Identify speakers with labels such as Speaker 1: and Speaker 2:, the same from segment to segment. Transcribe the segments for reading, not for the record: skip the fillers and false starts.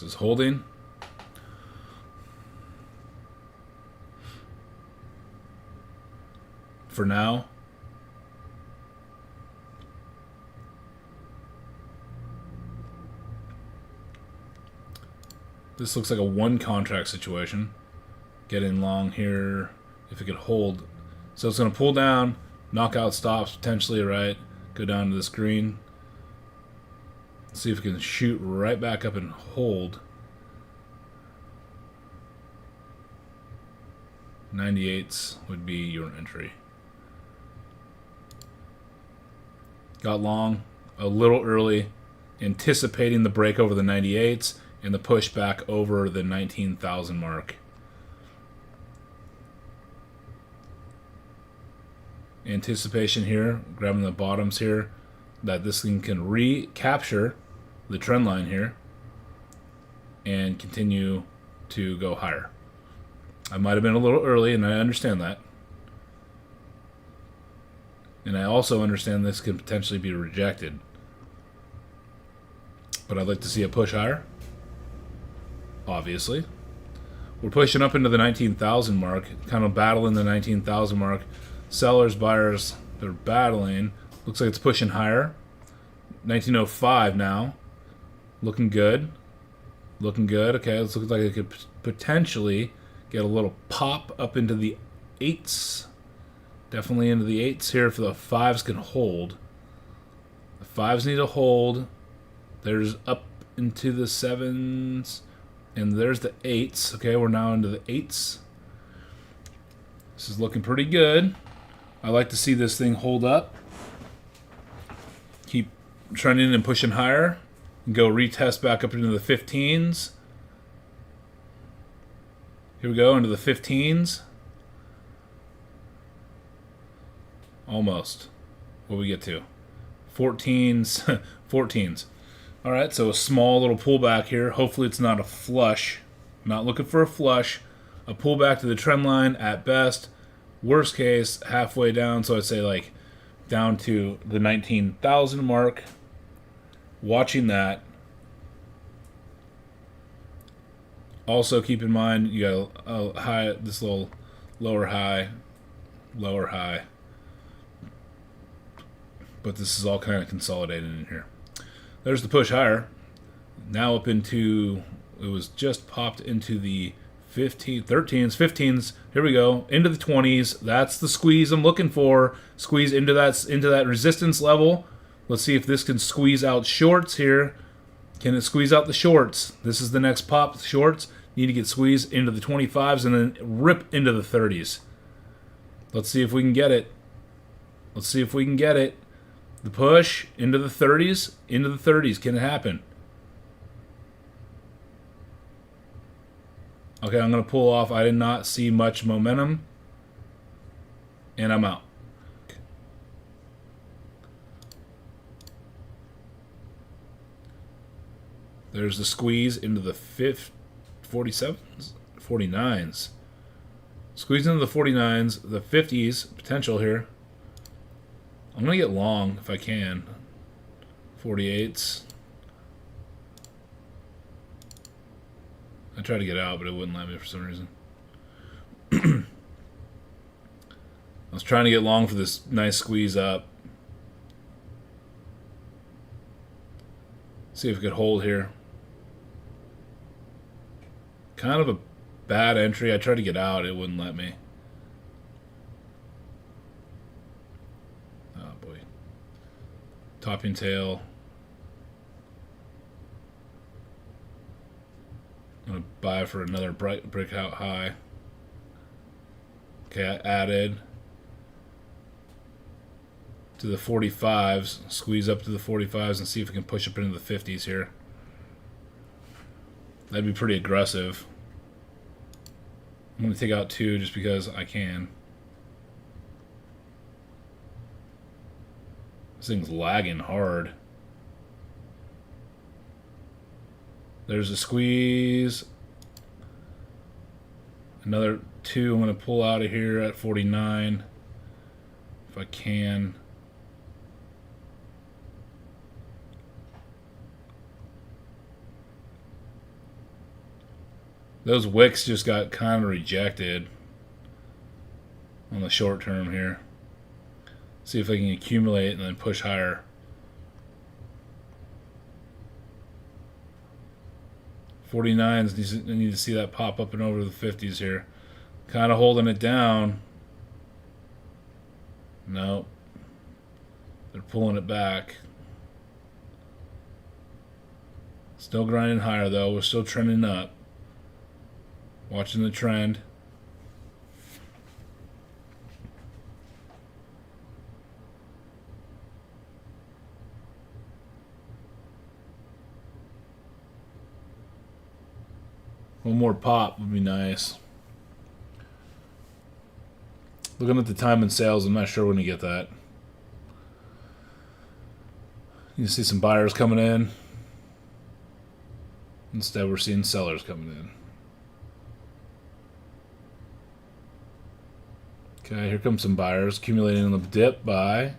Speaker 1: This is holding. For now. This looks like a one contract situation. Get in long here if it could hold. So it's going to pull down, knockout stops potentially, right? Go down to this green. See if it can shoot right back up and hold. 98s would be your entry. Got long a little early, anticipating the break over the 98s and the push back over the 19,000 mark. Anticipation here, grabbing the bottoms here, that this thing can recapture the trend line here and continue to go higher. I might have been a little early, and I understand that. And I also understand this could potentially be rejected. But I'd like to see a push higher. Obviously. We're pushing up into the 19,000 mark, kind of battling the 19,000 mark. Sellers, buyers, they're battling. Looks like it's pushing higher. 1905 now. Looking good. Looking good. Okay, it looks like it could potentially get a little pop up into the 8s. Definitely into the 8s here if the 5s can hold. The 5s need to hold. There's up into the 7s. And there's the 8s. Okay, we're now into the 8s. This is looking pretty good. I like to see this thing hold up. Keep trending and pushing higher. And go retest back up into the 15s. Here we go, into the 15s. Almost. What we get to? 14s. 14s. Alright, so a small little pullback here. Hopefully it's not a flush. Not looking for a flush. A pullback to the trend line at best. Worst case, halfway down. So I'd say like down to the 19,000 mark. Watching that. Also keep in mind you got a high, this little lower high. But this is all kind of consolidated in here. There's the push higher. Now up into, it was just popped into the 13s, 15s. Here we go, into the 20s. That's the squeeze I'm looking for. Squeeze into that resistance level. Let's see if this can squeeze out shorts here. Can it squeeze out the shorts? This is the next pop. Shorts need to get squeezed into the 25s and then rip into the 30s. Let's see if we can get it. Let's see if we can get it. The push into the 30s. Into the 30s. Can it happen? Okay, I'm going to pull off. I did not see much momentum. And I'm out. There's the squeeze into the 47s, 49s. Squeeze into the 49s, the 50s, potential here. I'm going to get long if I can. 48s. I tried to get out, but it wouldn't let me for some reason. I was trying to get long for this nice squeeze up. See if it could hold here. Kind of a bad entry. I tried to get out. It wouldn't let me. Oh, boy. Topping tail. I'm going to buy for another breakout high. Okay, I added to the 45s. Squeeze up to the 45s and see if we can push up into the 50s here. That'd be pretty aggressive. I'm going to take out 2 just because I can. This thing's lagging hard. There's a squeeze. Another 2. I'm going to pull out of here at 49 if I can. Those wicks just got kind of rejected on the short term here. See if I can accumulate and then push higher. 49s, I need to see that pop up and over the 50s here. Kind of holding it down. No. They're pulling it back. Still grinding higher though. We're still trending up. Watching the trend. One more pop would be nice. Looking at the time and sales, I'm not sure when you get that. You see some buyers coming in. Instead, we're seeing sellers coming in. Okay, here comes some buyers accumulating on the dip buy,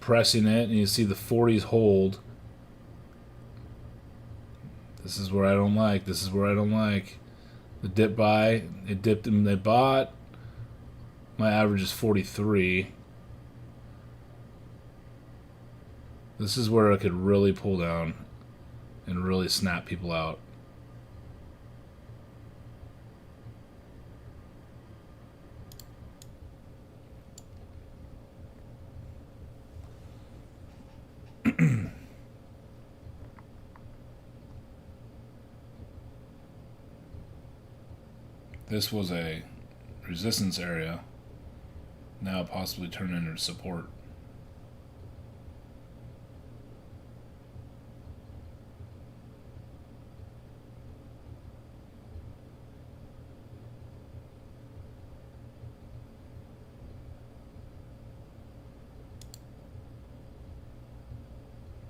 Speaker 1: pressing it, and you see the 40s hold. This is where I don't like. This is where I don't like. The dip buy, it dipped and they bought. My average is 43. This is where I could really pull down and really snap people out. This was a resistance area, now possibly turn into support.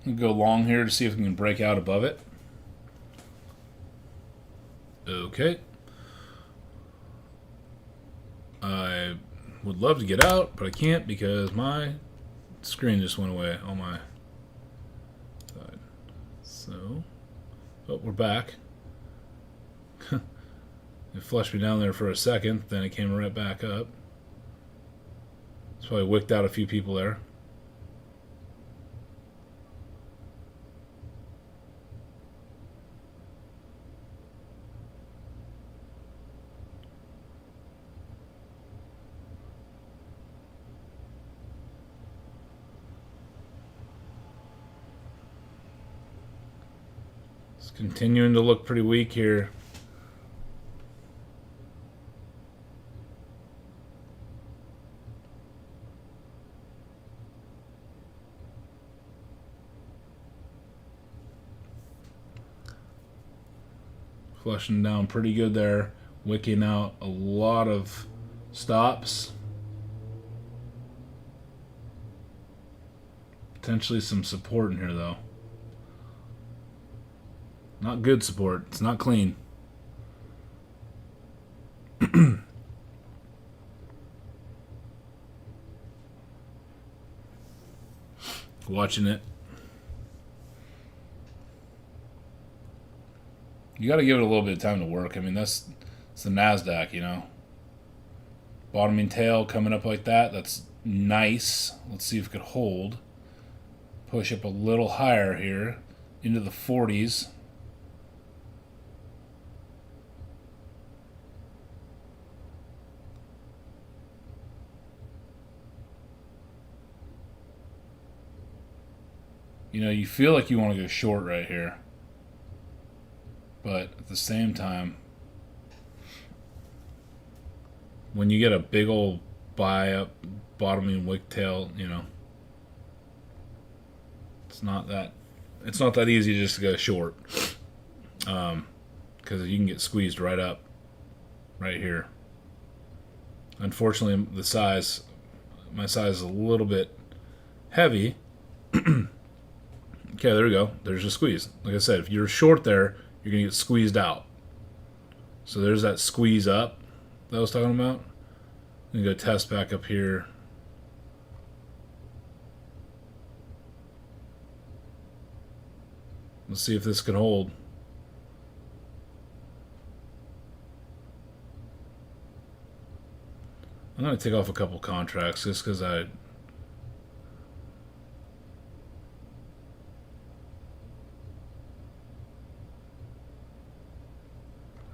Speaker 1: We'll go long here to see if we can break out above it. Okay. I would love to get out, but I can't because my screen just went away on my side. So, oh, we're back. It flushed me down there for a second, then it came right back up. It's probably wicked out a few people there. It's continuing to look pretty weak here. Flushing down pretty good there. Wicking out a lot of stops. Potentially some support in here though. Not good support. It's not clean. Watching it. You got to give it a little bit of time to work. I mean, it's the NASDAQ, you know. Bottoming tail coming up like that. That's nice. Let's see if it could hold. Push up a little higher here into the 40s. You know, you feel like you want to go short right here. But at the same time, when you get a big old buy up, bottoming wick tail, you know, it's not that easy just to go short. Because you can get squeezed right up, right here. Unfortunately, my size is a little bit heavy. Okay, there we go. There's a squeeze. Like I said, if you're short there, you're going to get squeezed out. So there's that squeeze up that I was talking about. I'm going to go test back up here. Let's see if this can hold. I'm going to take off a couple contracts just because I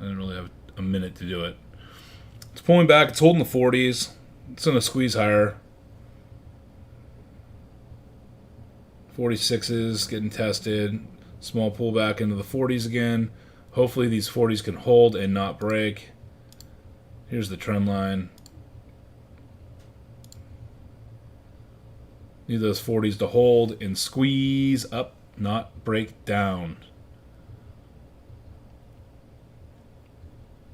Speaker 1: didn't really have a minute to do it. It's pulling back. It's holding the 40s. It's going to squeeze higher. 46s getting tested. Small pullback into the 40s again. Hopefully these 40s can hold and not break. Here's the trend line. Need those 40s to hold and squeeze up, not break down.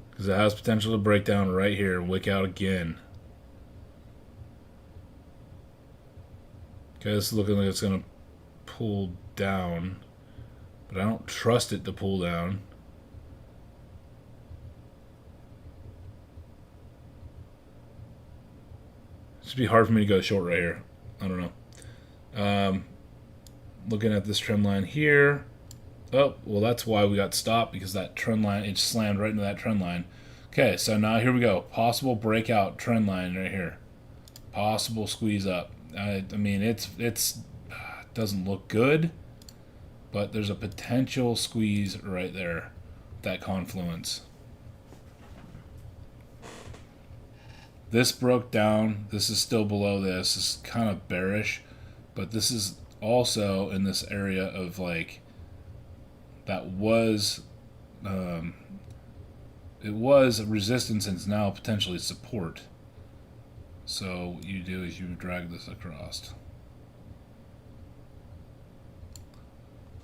Speaker 1: Because it has potential to break down right here and wick out again. Okay, this is looking like it's going to pull down. But I don't trust it to pull down. It should be hard for me to go short right here. I don't know. Looking at this trend line here. Oh, well, that's why we got stopped, because that trend line, it slammed right into that trend line. Okay, so now here we go. Possible breakout trend line right here. Possible squeeze up. I mean, it's doesn't look good, but there's a potential squeeze right there. That confluence. This broke down. This is still below this. This is kind of bearish, but this is also in this area of like that was it was resistance and it's now potentially support. So what you do is you drag this across.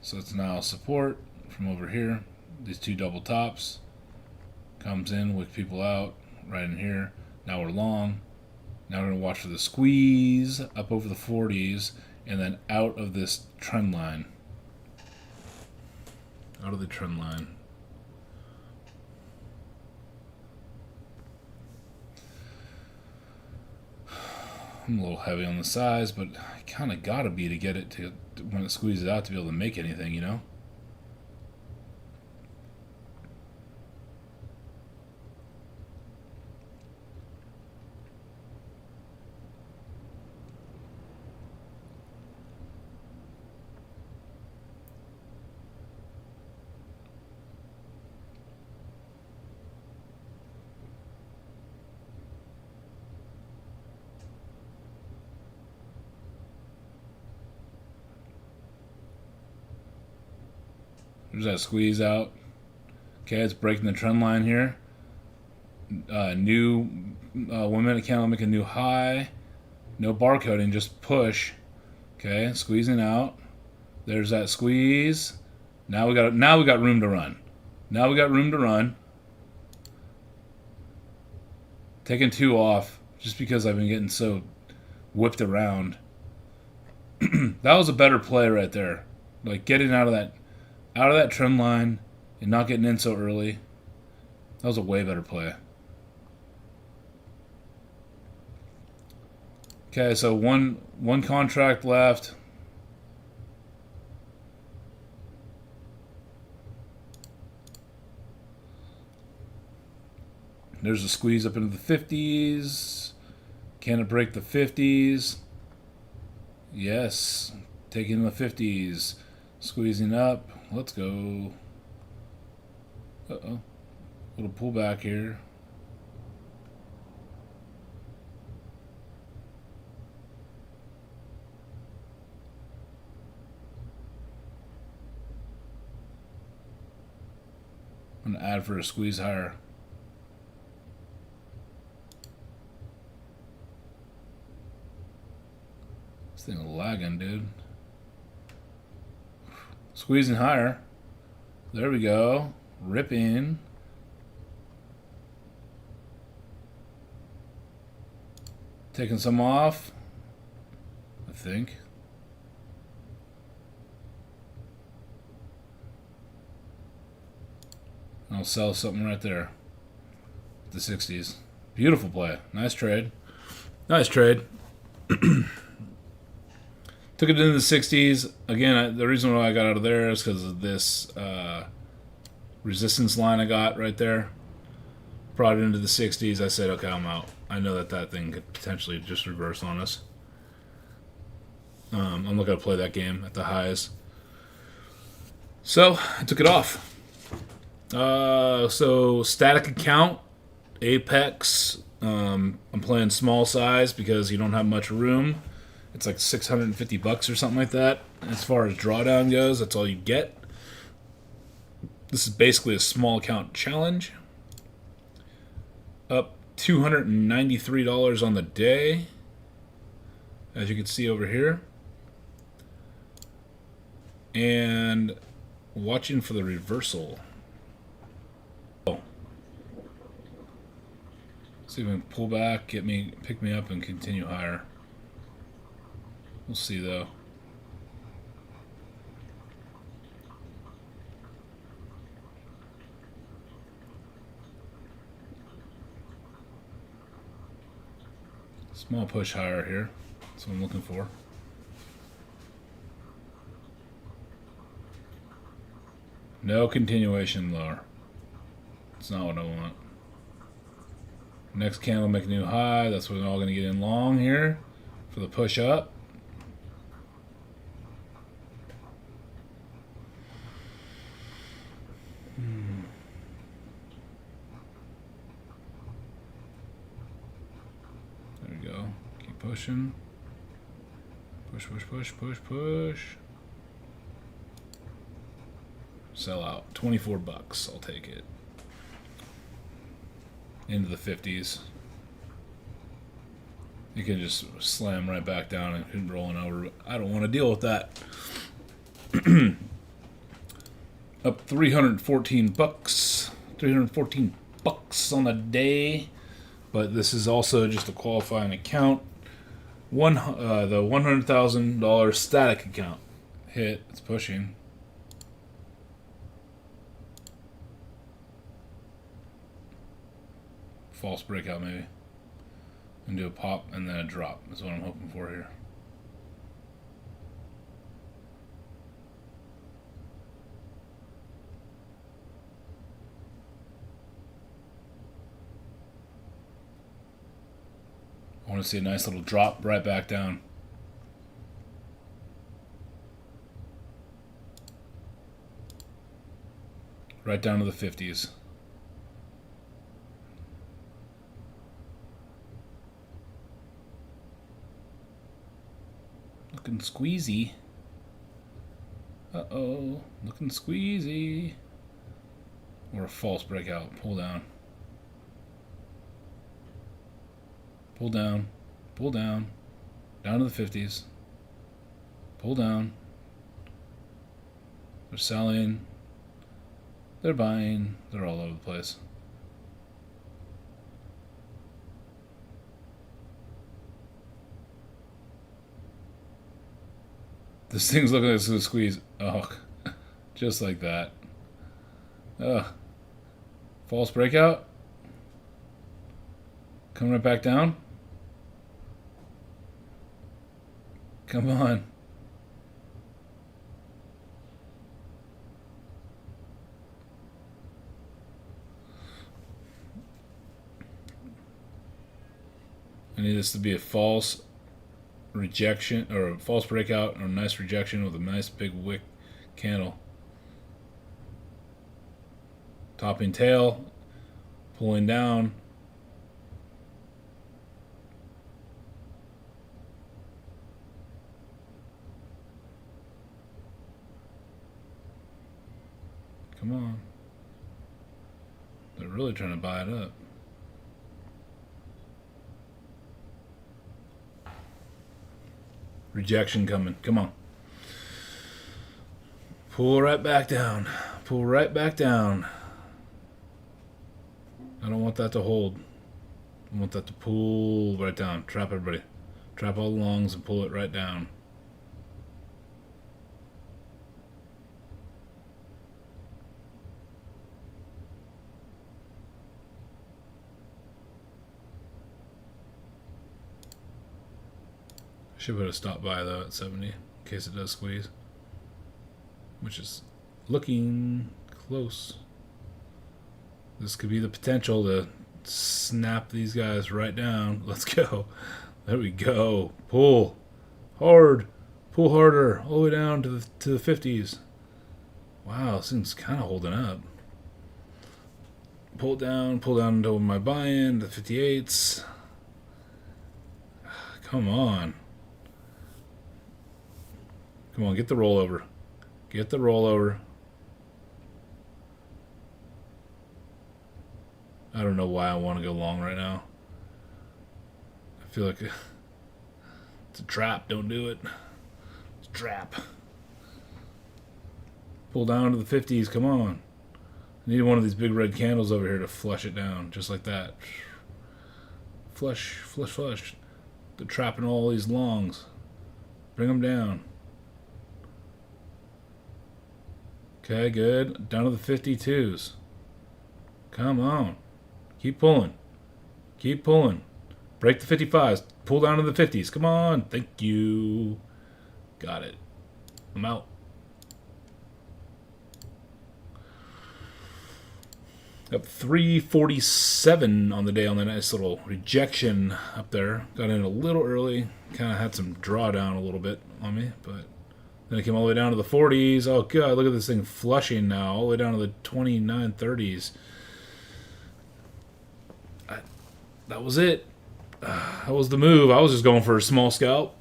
Speaker 1: So it's now support from over here. These two double tops comes in, wick people out right in here. Now we're long. Now we're going to watch for the squeeze up over the 40s and then out of this trend line. Out of the trend line. I'm a little heavy on the size, but I kind of got to be to get it to, when it squeezes out, to be able to make anything, you know? There's that squeeze out. Okay, it's breaking the trend line here. New 1 minute candle make a new high. No barcoding, just push. Okay, squeezing out. There's that squeeze. Now we got room to run. Now we got room to run. Taking 2 off just because I've been getting so whipped around. That was a better play right there. Like getting out of that trend line and not getting in so early. That was a way better play. Okay, so one contract left. There's a squeeze up into the 50s. Can it break the 50s? Yes. Taking the 50s. Squeezing up. Let's go. Uh-oh. Little pullback here. I'm going to add for a squeeze higher. This thing is lagging, dude. Squeezing higher. There we go. Rip in. Taking some off, I think. I'll sell something right there. The 60s. Beautiful play. Nice trade. Nice trade. Took it into the 60s. Again, the reason why I got out of there is because of this resistance line I got right there. Brought it into the 60s. I said, okay, I'm out. I know that that thing could potentially just reverse on us. I'm not going to play that game at the highs. So, I took it off. So, static account, Apex. I'm playing small size because you don't have much room. It's like $650 or something like that. As far as drawdown goes, that's all you get. This is basically a small account challenge. Up $293 on the day, as you can see over here. And watching for the reversal. See if we can pull back, pick me up, and continue higher. We'll see though. Small push higher here. That's what I'm looking for. No continuation lower. That's not what I want. Next candle make a new high. That's what we're all going to get in long here for the push up. There we go. Keep pushing. Push, push, push, push, push. Sell out. $24. I'll take it. Into the 50s. You can just slam right back down and keep rolling over. I don't want to deal with that. Up $314. $314 on the day. But this is also just a qualifying account. The $100,000 static account hit. It's pushing. False breakout maybe. And do a pop and then a drop. That's what I'm hoping for here. I want to see a nice little drop right back down. Right down to the 50s. Looking squeezy. Uh-oh. Looking squeezy. Or a false breakout. Pull down. Pull down. Pull down. Down to the 50s. Pull down. They're selling. They're buying. They're all over the place. This thing's looking like it's going to squeeze. Oh, just like that. Ugh. False breakout. Coming right back down. Come on. I need this to be a false rejection or a false breakout or a nice rejection with a nice big wick candle. Topping tail, pulling down. Come on. They're really trying to buy it up. Rejection coming. Come on. Pull right back down. Pull right back down. I don't want that to hold. I want that to pull right down. Trap everybody. Trap all the longs and pull it right down. Should put a stop by though at 70 in case it does squeeze, which is looking close. This could be the potential to snap these guys right down. Let's go. There we go. Pull hard. Pull harder. All the way down to the 50s. Wow, this thing's kind of holding up. Pull down until my buy-in, the 58s. Come on. Come on, get the rollover. Get the rollover. I don't know why I want to go long right now. I feel like it's a trap. Don't do it. It's a trap. Pull down to the 50s. Come on. I need one of these big red candles over here to flush it down. Just like that. Flush, flush, flush. They're trapping all these longs. Bring them down. Okay, good. Down to the 52s. Come on. Keep pulling. Keep pulling. Break the 55s. Pull down to the 50s. Come on. Thank you. Got it. I'm out. Up 347 on the day on the nice little rejection up there. Got in a little early. Kind of had some drawdown a little bit on me, but then it came all the way down to the 40s. Oh, God, look at this thing flushing now. All the way down to the 29, 30s. That was it. That was the move. I was just going for a small scalp.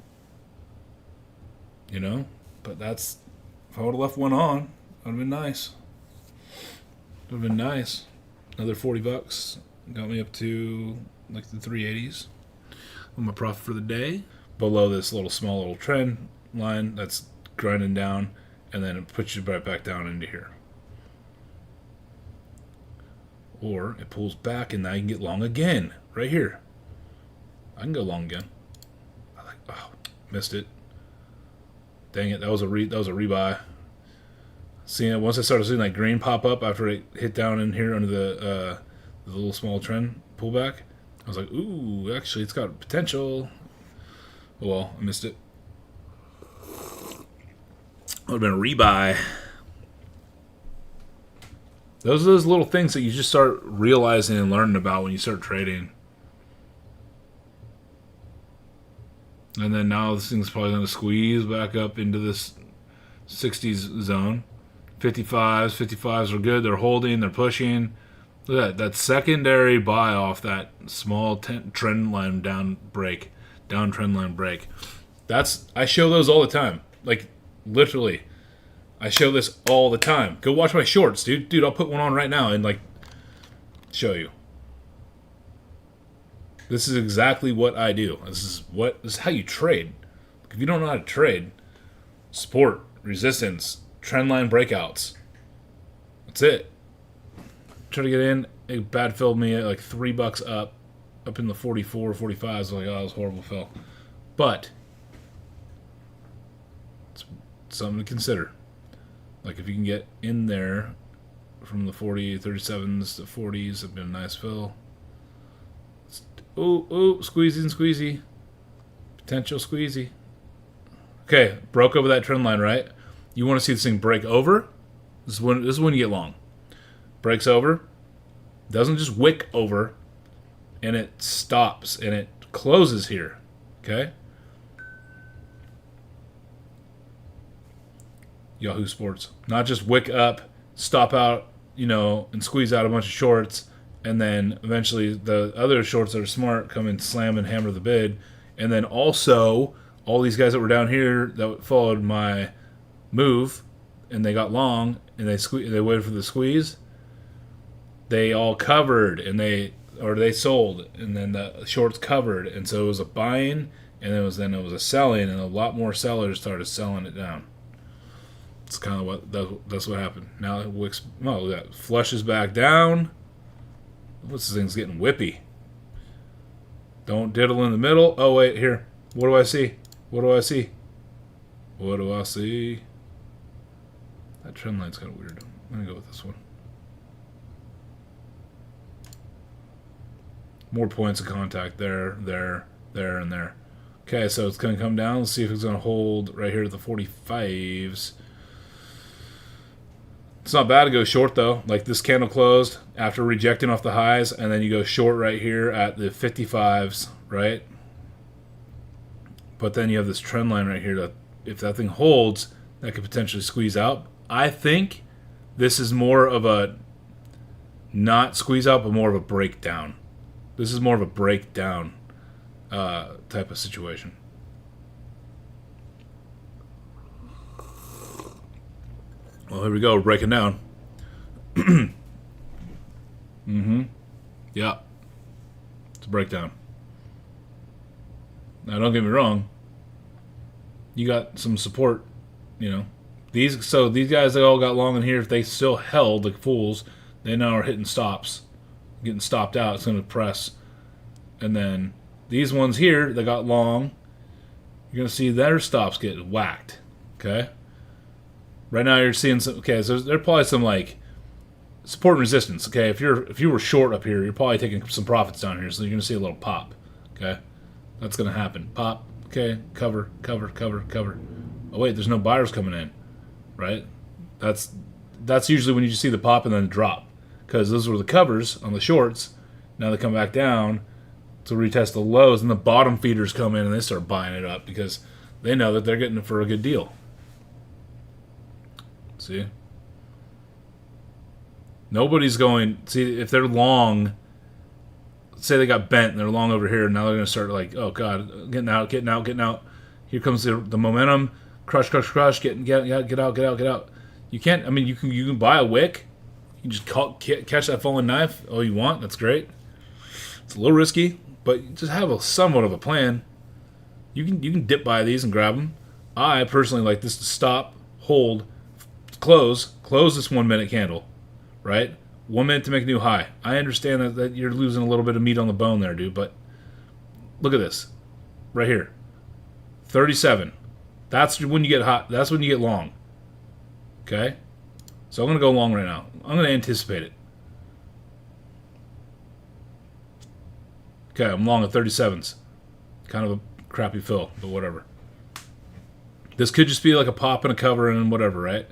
Speaker 1: You know? But that's... If I would have left one on, that would have been nice. Would have been nice. Another $40. Got me up to like the 380s. With my profit for the day. Below this small little trend line that's grinding down. And then it puts you right back down into here. Or it pulls back and now you can get long again. Right here. I can go long again. Oh, missed it. Dang it, that was a rebuy. Seeing it once I started seeing that green pop up after it hit down in here under the little small trend pullback, I was like, ooh, actually it's got potential. Oh well, I missed it. Would have been a rebuy. Those are those little things that you just start realizing and learning about when you start trading. And then now this thing's probably going to squeeze back up into this 60s zone. 55s are good. They're holding. They're pushing. Look at that. That secondary buy off that small trend line down trend line break. I show those all the time. Like, literally. I show this all the time. Go watch my shorts, dude. Dude, I'll put one on right now and, like, show you. This is exactly what I do. This is how you trade. If you don't know how to trade, support, resistance, trendline breakouts. That's it. Try to get in. It bad filled me at like $3 up in the 44, 45s. I was like, oh, that was horrible fill. But it's something to consider. Like if you can get in there from the 40, 37s to 40s, it'd been a nice fill. Oh, squeezy. Potential squeezy. Okay, broke over that trend line, right? You want to see this thing break over? This is when you get long. Breaks over. Doesn't just wick over. And it stops. And it closes here. Okay? Yahoo Sports. Not just wick up, stop out, and squeeze out a bunch of shorts. And then eventually the other shorts that are smart come and slam and hammer the bid. And then also all these guys that were down here that followed my move and they got long and they waited for the squeeze. They all covered and they sold and then the shorts covered, and so it was a buying and it was a selling, and a lot more sellers started selling it down. It's kind of that's what happened. Now it wicks. Oh, that flushes back down. This thing's getting whippy. Don't diddle in the middle. Oh, wait, here. What do I see? What do I see? That trend line's kind of weird. I'm going to go with this one. More points of contact there, and there. Okay, so it's going to come down. Let's see if it's going to hold right here at the 45s. It's not bad to go short though. Like this candle closed after rejecting off the highs, and then you go short right here at the 55s, right? But then you have this trend line right here that if that thing holds, that could potentially squeeze out. I think this is more of a not squeeze out, but more of a breakdown. This is more of a breakdown type of situation. Well, here we go. We're breaking down. Yeah. It's a breakdown. Now, don't get me wrong. You got some support, you know. These guys that all got long in here, if they still held like fools, they now are hitting stops. Getting stopped out. It's going to press. And then these ones here that got long, you're going to see their stops get whacked. Okay? Right now you're seeing some. Okay, so there's probably some like support and resistance. Okay, if you were short up here, you're probably taking some profits down here, so you're gonna see a little pop. Okay, that's gonna happen. Pop. Okay, cover. Oh wait, there's no buyers coming in, right? That's usually when you see the pop and then drop, because those were the covers on the shorts. Now they come back down to retest the lows, and the bottom feeders come in and they start buying it up because they know that they're getting it for a good deal. See? Nobody's going... See, if they're long... Say they got bent and they're long over here, and now they're going to start like, oh, God, getting out. Here comes the momentum. Crush. Get out. You can't... I mean, you can buy a wick. You can just catch that falling knife. Oh, you want? That's great. It's a little risky, but just have somewhat of a plan. You can dip by these and grab them. I personally like this to stop, hold... Close this 1 minute candle, right? 1 minute to make a new high. I understand that you're losing a little bit of meat on the bone there, dude, but look at this. Right here. 37. That's when you get hot. That's when you get long. Okay? So I'm going to go long right now. I'm going to anticipate it. Okay, I'm long at 37s. Kind of a crappy fill, but whatever. This could just be like a pop and a cover and whatever, right?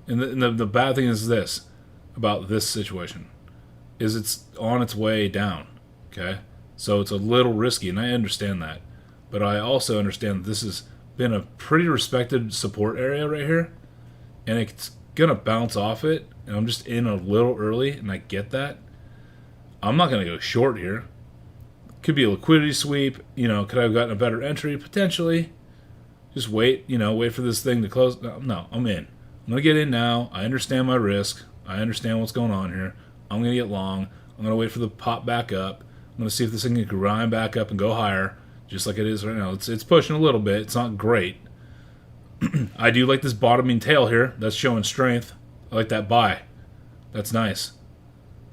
Speaker 1: And the bad thing is this, about this situation, is it's on its way down, okay? So it's a little risky, and I understand that. But I also understand that this has been a pretty respected support area right here, and it's going to bounce off it, and I'm just in a little early, and I get that. I'm not going to go short here. Could be a liquidity sweep. You know, could I have gotten a better entry? Potentially. Just wait, wait for this thing to close. No, I'm in. I'm going to get in now. I understand my risk. I understand what's going on here. I'm going to get long. I'm going to wait for the pop back up. I'm going to see if this thing can grind back up and go higher, just like it is right now. It's pushing a little bit. It's not great. I do like this bottoming tail here. That's showing strength. I like that buy. That's nice.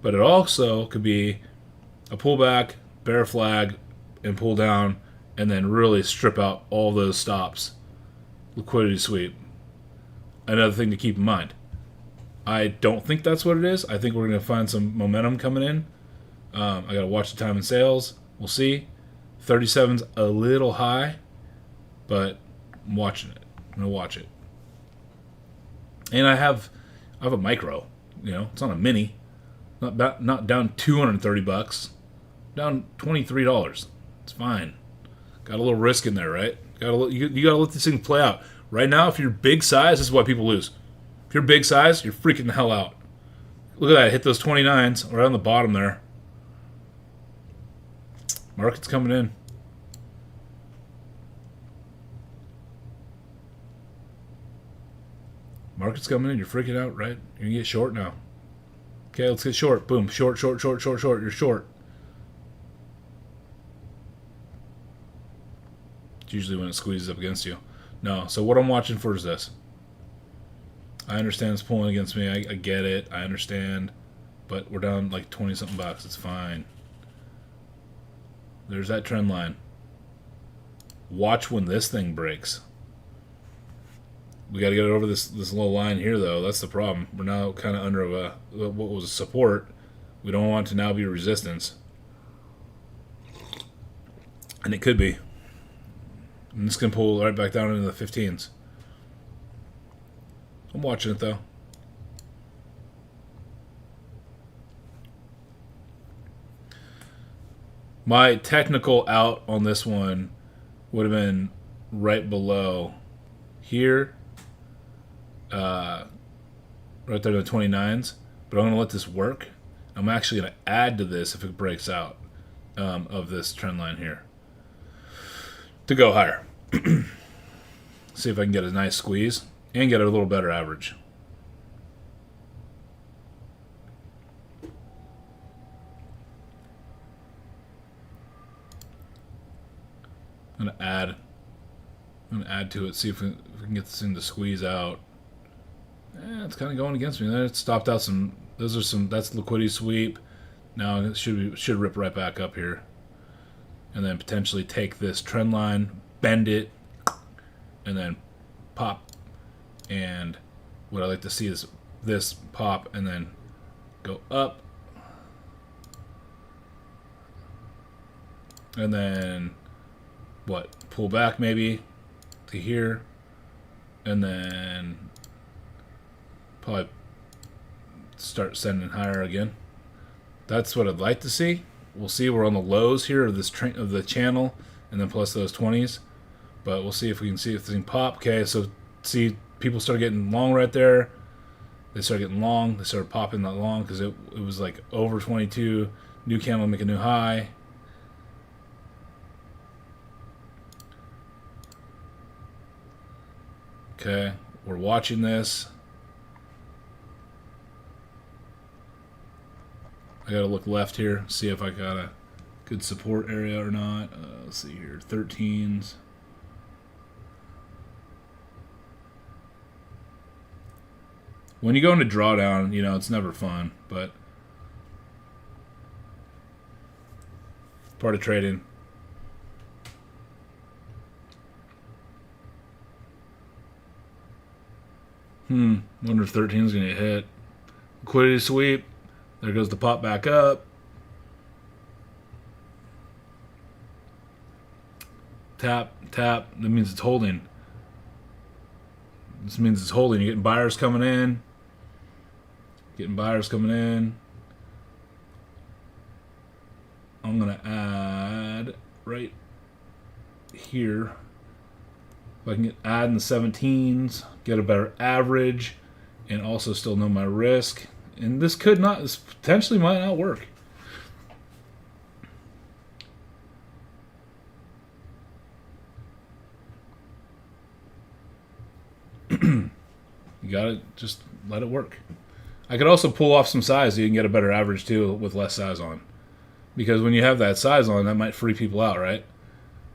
Speaker 1: But it also could be a pullback, bear flag, and pull down, and then really strip out all those stops. Liquidity sweep. Another thing to keep in mind. I don't think that's what it is. I think we're going to find some momentum coming in. I got to watch the time in sales. We'll see. 37's a little high, but I'm watching it. I'm going to watch it. And I have a micro. It's not a mini. Not down $230. Down $23. It's fine. Got a little risk in there, right? You got to let this thing play out. Right now, if you're big size, this is why people lose. If you're big size, you're freaking the hell out. Look at that. Hit those 29s right on the bottom there. Market's coming in. Market's coming in. You're freaking out, right? You're going to get short now. Okay, let's get short. Boom. Short. You're short. It's usually when it squeezes up against you. No, so what I'm watching for is this. I understand it's pulling against me. I get it. I understand. But we're down like 20-something bucks. It's fine. There's that trend line. Watch when this thing breaks. We got to get over this little line here, though. That's the problem. We're now kind of under what was a support. We don't want it to now be a resistance. And it could be. And this can pull right back down into the 15s. I'm watching it, though. My technical out on this one would have been right below here, right there in the 29s. But I'm going to let this work. I'm actually going to add to this if it breaks out of this trend line here to go higher. See if I can get a nice squeeze and get a little better average. I'm going to add to it, see if we can get this thing to squeeze out. It's kind of going against me. It stopped out some. That's liquidity sweep. Now it should rip right back up here, and then potentially take this trend line, bend it, and then pop. And what I like to see is this pop and then go up, and then pull back maybe to here, and then probably start sending higher again. That's what I'd like to see. We'll see. We're on the lows here of this of the channel, and then plus those 20s. But we'll see if we can see if this thing pop. Okay, so see, people start getting long right there. They start getting long. They started popping that long because it was like over 22. New candle make a new high. Okay, we're watching this. I gotta look left here, see if I got a good support area or not. Let's see here, 13s. When you go into drawdown, you know, it's never fun, but part of trading. Wonder if 13 is going to hit. Liquidity sweep. There goes the pop back up. Tap, tap. That means it's holding. This means it's holding. You're getting buyers coming in. I'm going to add right here. If I can add in the 17s, get a better average, and also still know my risk. And this potentially might not work. You gotta just let it work. I could also pull off some size so you can get a better average too with less size on. Because when you have that size on, that might free people out, right?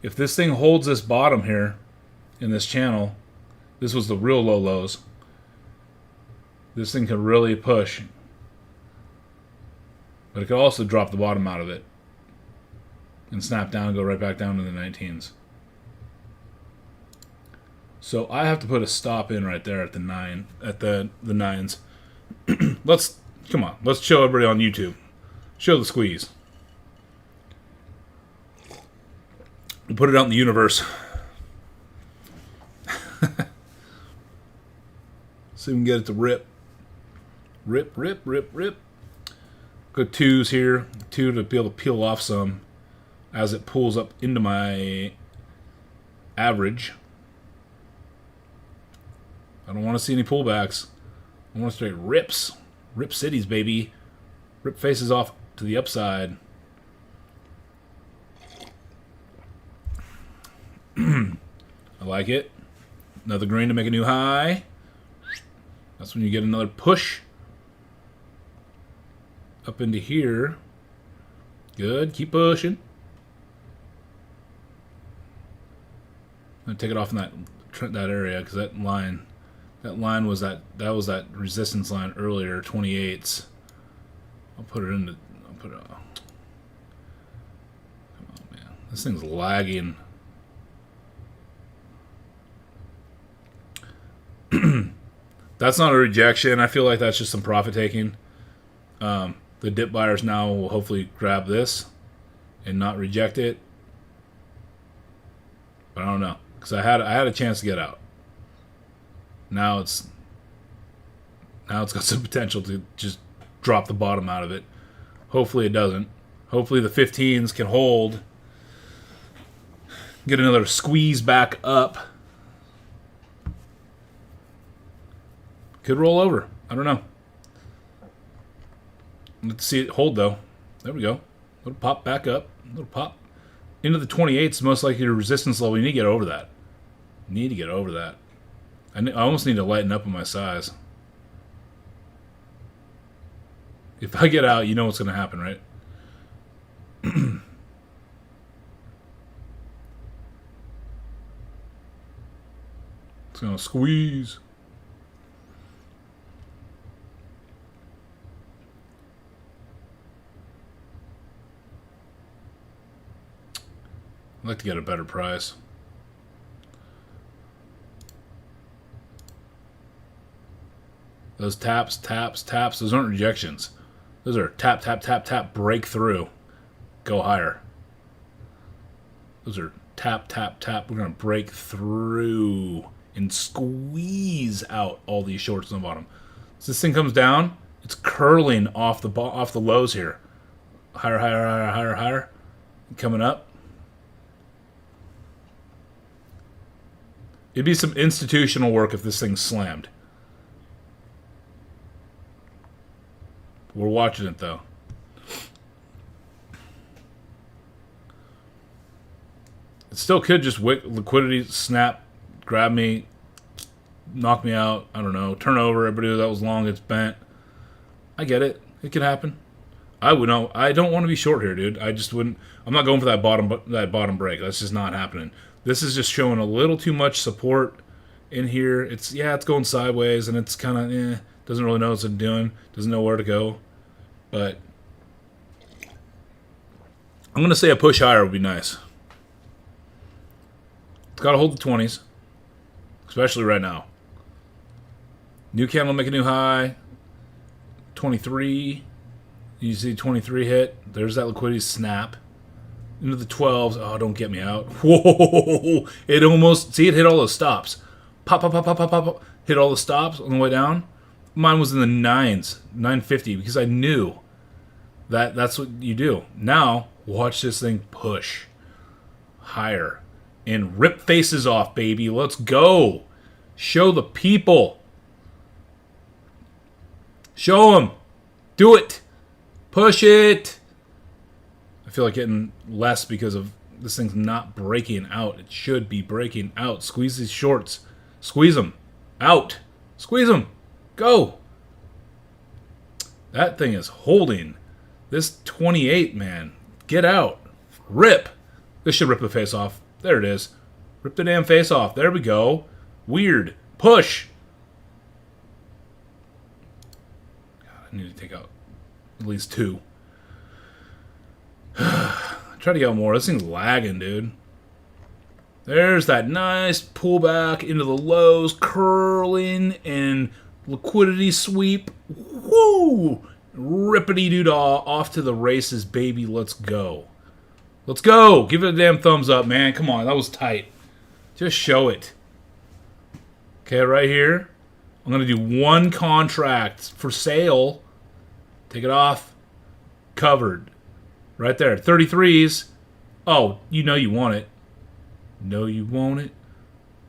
Speaker 1: If this thing holds this bottom here in this channel, this was the real low lows. This thing could really push. But it could also drop the bottom out of it and snap down and go right back down to the 19s. So I have to put a stop in right there at the 9s. Come on, let's show everybody on YouTube. Show the squeeze. We'll put it out in the universe. See if we can get it to rip. Rip, rip, rip, rip. Go 2s here. 2 to be able to peel off some as it pulls up into my average. I don't want to see any pullbacks. I want straight rips. Rip cities, baby. Rip faces off to the upside. I like it. Another green to make a new high. That's when you get another push up into here. Good. Keep pushing. I'm gonna take it off in that area because that line was that was that resistance line earlier, 28s. I'll put it into. Come on, man. This thing's lagging. That's not a rejection. I feel like that's just some profit taking. The dip buyers now will hopefully grab this and not reject it. But I don't know, because I had a chance to get out. Now it's got some potential to just drop the bottom out of it. Hopefully it doesn't. Hopefully the 15s can hold. Get another squeeze back up. Could roll over. I don't know. Let's see it hold, though. There we go. Little pop back up. Little pop. Into the 28s, most likely your resistance level. You need to get over that. Need to get over that. I almost need to lighten up on my size. If I get out, you know what's going to happen, right? It's going to squeeze. I'd like to get a better price. Those taps, those aren't rejections. Those are tap, tap, tap, tap, break through. Go higher. Those are tap, tap, tap. We're going to break through and squeeze out all these shorts on the bottom. As this thing comes down, it's curling off the lows here. Higher, higher, higher, higher, higher. Coming up. It'd be some institutional work if this thing slammed. We're watching it, though. It still could just liquidity, snap, grab me, knock me out. I don't know. Turn over. Everybody that was long, it's bent. I get it. It could happen. I would know. I don't want to be short here, dude. I just wouldn't. I'm not going for that bottom break. That's just not happening. This is just showing a little too much support in here. It's going sideways, and it's kind of doesn't really know what it's doing. Doesn't know where to go. But I'm going to say a push higher would be nice. It's got to hold the 20s, especially right now. New candle make a new high. 23. You see 23 hit. There's that liquidity snap. Into the 12s. Oh, don't get me out. Whoa! It almost... See, it hit all those stops. Pop, pop, pop, pop, pop, pop, pop. Hit all the stops on the way down. Mine was in the 9s. 950. Because I knew that that's what you do. Now, watch this thing push. Higher. And rip faces off, baby. Let's go. Show the people. Show them. Do it. Push it. I feel like getting less because of this thing's not breaking out. It should be breaking out. Squeeze these shorts. Squeeze them. Out. Squeeze them. Go. That thing is holding. This 28, man. Get out. Rip. This should rip the face off. There it is. Rip the damn face off. There we go. Weird. Push. God, I need to take out at least 2. Try to get more. This thing's lagging, dude. There's that nice pullback into the lows, curling and liquidity sweep. Woo! Rippity-doo-dah, off to the races, baby. Let's go. Let's go. Give it a damn thumbs up, man. Come on, that was tight. Just show it. Okay, right here. I'm going to do one contract for sale. Take it off. Covered. Right there. 33s. Oh, you know you want it. Know you want it.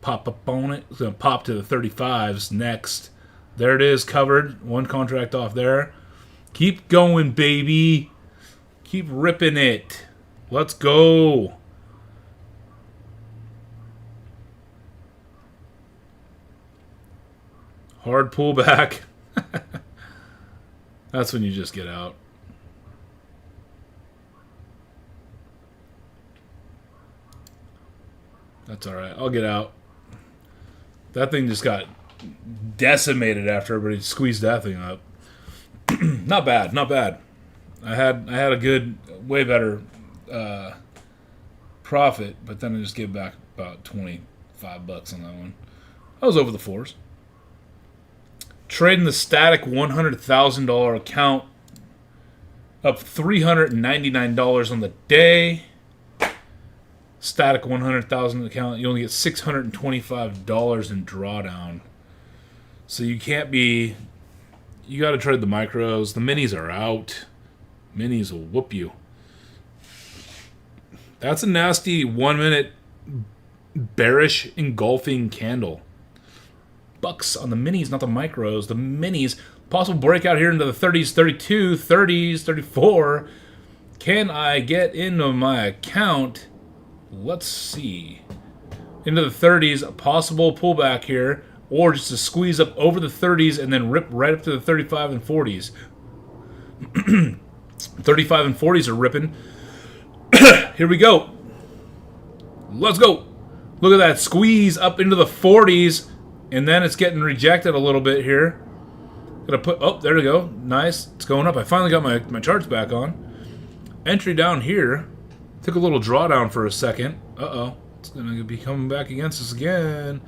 Speaker 1: Pop up on it. It's going to pop to the 35s next. There it is. Covered. One contract off there. Keep going, baby. Keep ripping it. Let's go. Hard pullback. That's when you just get out. That's alright. I'll get out. That thing just got decimated after everybody squeezed that thing up. Not bad. Not bad. I had a good, way better profit, but then I just gave back about $25 on that one. I was over the 4s. Trading the static $100,000 account, up $399 on the day. Static 100,000 account, you only get $625 in drawdown. So you can't be. You got to trade the micros. The minis are out. Minis will whoop you. That's a nasty 1 minute bearish engulfing candle. Bucks on the minis, not the micros. The minis. Possible breakout here into the 30s, 32, 30s, 34. Can I get into my account? Let's see. Into the 30s, a possible pullback here, or just a squeeze up over the 30s and then rip right up to the 35 and 40s. 35 and 40s are ripping. Here we go. Let's go. Look at that squeeze up into the 40s, and then it's getting rejected a little bit here. Gotta put, oh, there we go. Nice. It's going up. I finally got my charts back on. Entry down here. Took a little drawdown for a second. Uh-oh. It's gonna be coming back against us again.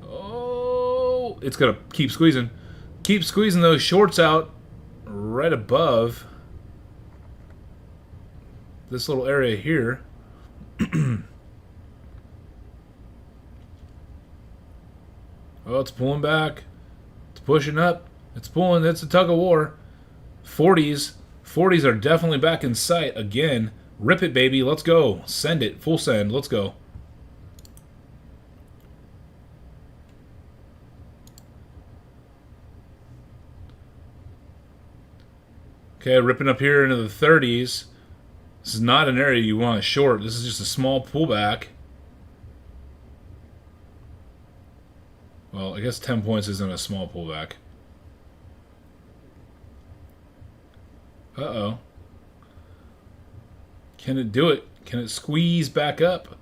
Speaker 1: Oh, it's gonna keep squeezing. Keep squeezing those shorts out right above this little area here. Oh, it's pulling back. It's pushing up. It's pulling. It's a tug of war. 40s. 40s are definitely back in sight again. Rip it, baby. Let's go. Send it. Full send. Let's go. Okay, ripping up here into the 30s. This is not an area you want to short. This is just a small pullback. Well, I guess 10 points isn't a small pullback. Uh-oh. Can it do it? Can it squeeze back up?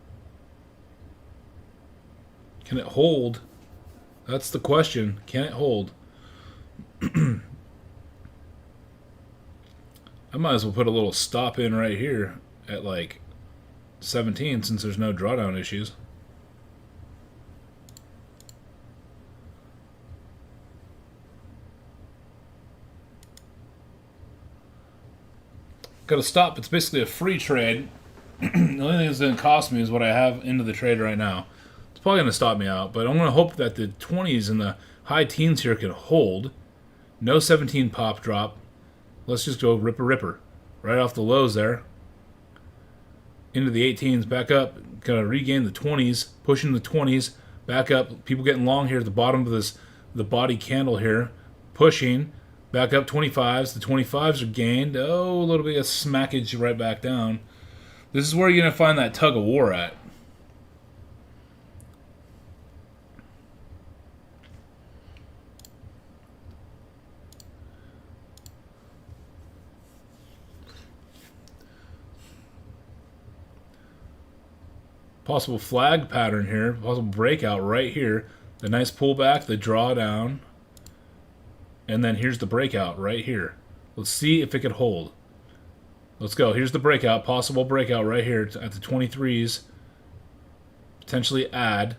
Speaker 1: Can it hold? That's the question. Can it hold? I might as well put a little stop in right here at like 17 since there's no drawdown issues. Got to stop. It's basically a free trade. The only thing that's going to cost me is what I have into the trade right now. It's probably going to stop me out, but I'm going to hope that the 20s and the high teens here can hold. No 17 pop drop. Let's just go ripper ripper. Right off the lows there. Into the 18s, back up. Going to regain the 20s, pushing the 20s, back up. People getting long here at the bottom of this, the body candle here. Pushing. Back up 25s. The 25s are gained. Oh, a little bit of smackage right back down. This is where you're going to find that tug of war at. Possible flag pattern here. Possible breakout right here. The nice pullback, the drawdown. And then here's the breakout right here. Let's see if it could hold. Let's go. Here's the breakout. Possible breakout right here at the 23s. Potentially add.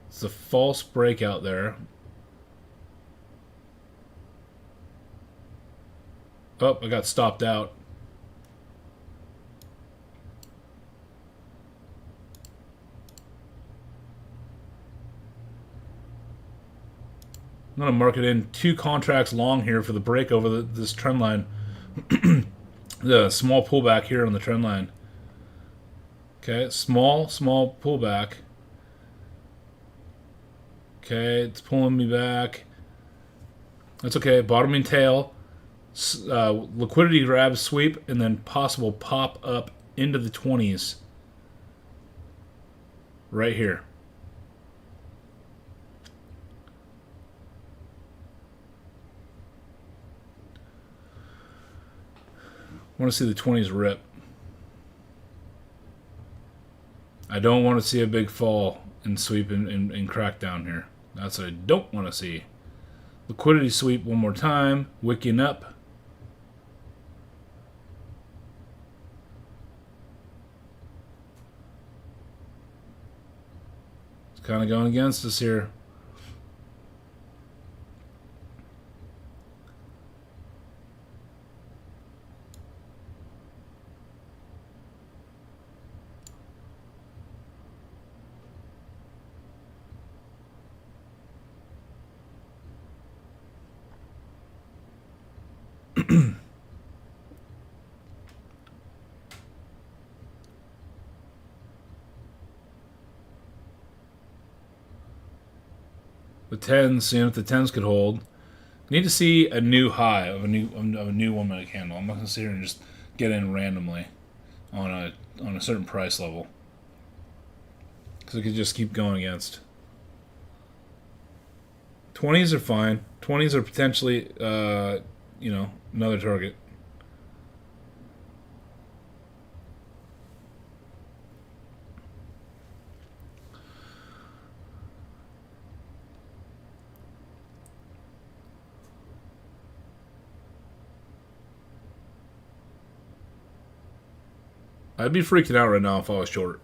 Speaker 1: It's a false breakout there. Oh, I got stopped out. I'm going to mark it in 2 contracts long here for the break over this trend line. The small pullback here on the trend line. Okay, small pullback. Okay, it's pulling me back. That's okay. Bottoming tail. Liquidity grab, sweep, and then possible pop up into the 20s. Right here. I want to see the 20s rip. I don't want to see a big fall and sweep and crack down here. That's what I don't want to see. Liquidity sweep one more time. Wicking up. It's kind of going against us here. The 10s, seeing if the 10s could hold. Need to see a new high of a new 1 minute candle. I'm not gonna sit here and just get in randomly on a certain price level, because it could just keep going against. 20s are fine. 20s are potentially another target. I'd be freaking out right now if I was short.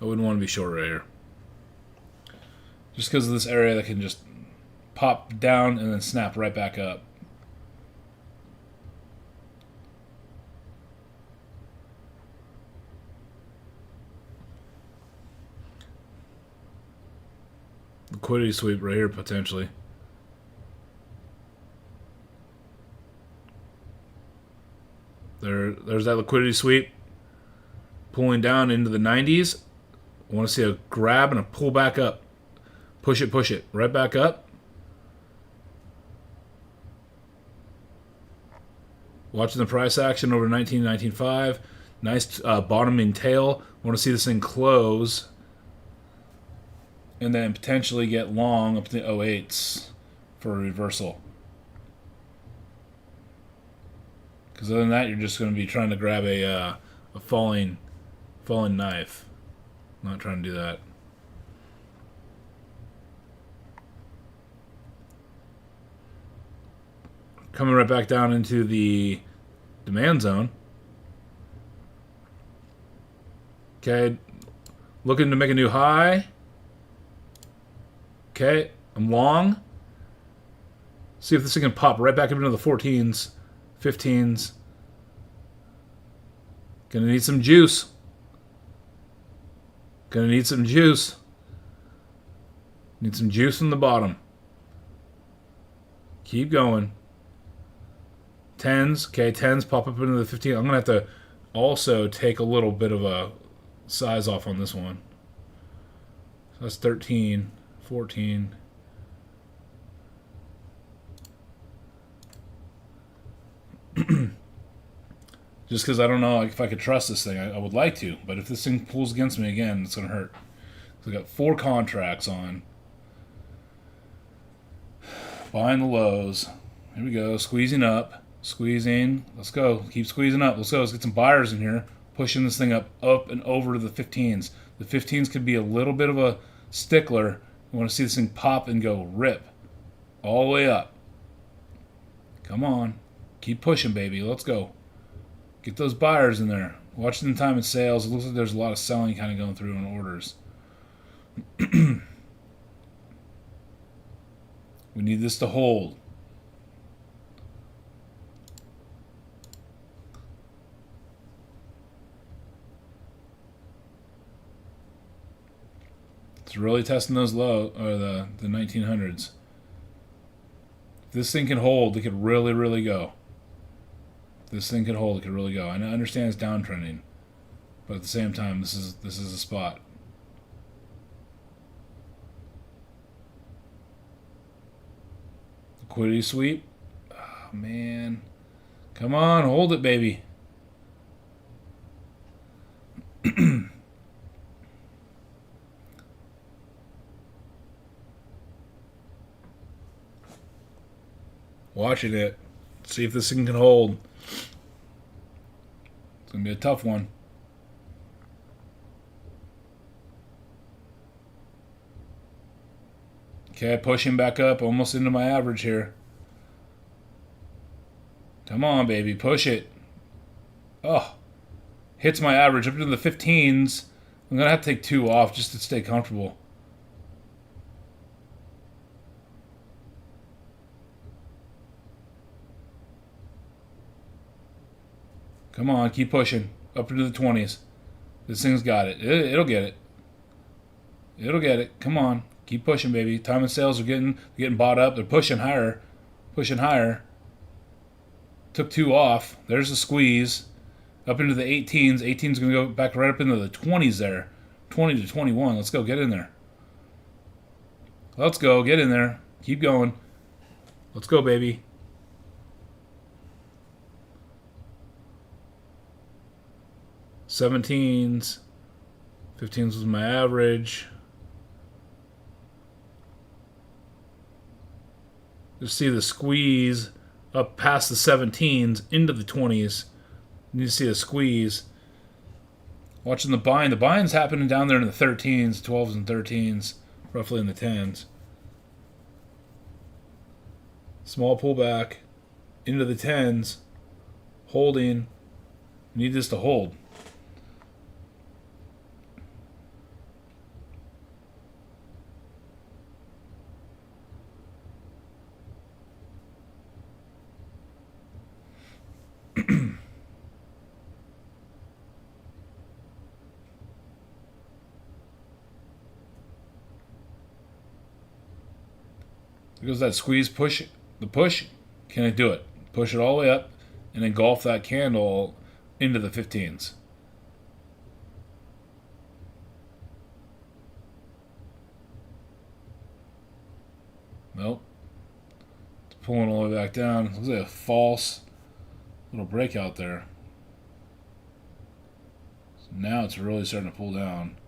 Speaker 1: I wouldn't want to be short right here. Just because of this area that can just pop down and then snap right back up. Liquidity sweep right here potentially. There's that liquidity sweep. Pulling down into the 90s. I want to see a grab and a pull back up. Push it. Right back up. Watching the price action over 19.5. Nice bottoming tail. I want to see this thing close. And then potentially get long up to the 08s for a reversal. Because other than that, you're just going to be trying to grab a falling knife. Not trying to do that. Coming right back down into the demand zone. Okay. Looking to make a new high. Okay. I'm long. See if this thing can pop right back up into the 14s. 15s. Gonna need some juice. Need some juice from the bottom. Keep going. 10s. Okay, 10s pop up into the 15. I'm gonna have to also take a little bit of a size off on this one. So that's 13, 14. Just because I don't know if I could trust this thing. I would like to, but if this thing pulls against me again, it's going to hurt. So we got 4 contracts on. Buying the lows. Here we go. Squeezing up. Squeezing. Let's go. Keep squeezing up. Let's go. Let's get some buyers in here. Pushing this thing up and over to the 15s. The 15s could be a little bit of a stickler. We want to see this thing pop and go rip. All the way up. Come on. Keep pushing, baby. Let's go. Get those buyers in there. Watching the time in sales, it looks like there's a lot of selling kind of going through on orders. We need this to hold. It's really testing those low, or the 1900s. If this thing can hold, it could really, really go. This thing could hold, it could really go. I understand it's downtrending, but at the same time, this is a spot. Liquidity sweep. Oh, man. Come on, hold it, baby. Watching it. See if this thing can hold. It's going to be a tough one. Okay, pushing back up, almost into my average here. Come on, baby, push it. Oh, hits my average up into the 15s. I'm going to have to take 2 off just to stay comfortable. Come on, keep pushing. Up into the 20s. This thing's got it. It'll get it. It'll get it. Come on. Keep pushing, baby. Time and sales are getting bought up. They're pushing higher. Pushing higher. Took 2 off. There's the squeeze. Up into the 18s. 18's going to go back right up into the 20s there. 20 to 21. Let's go. Get in there. Let's go. Get in there. Keep going. Let's go, baby. Seventeens. 15s was my average. Just see the squeeze up past the 17s into the 20s. You need to see the squeeze. Watching the buying. The buying's happening down there in the 13s, 12s, and 13s, roughly in the 10s. Small pullback into the 10s. Holding. Need this to hold. Because that squeeze push, the push, can I do it? Push it all the way up and engulf that candle into the 15s. Nope. It's pulling all the way back down. Looks like a false little breakout there. So now it's really starting to pull down.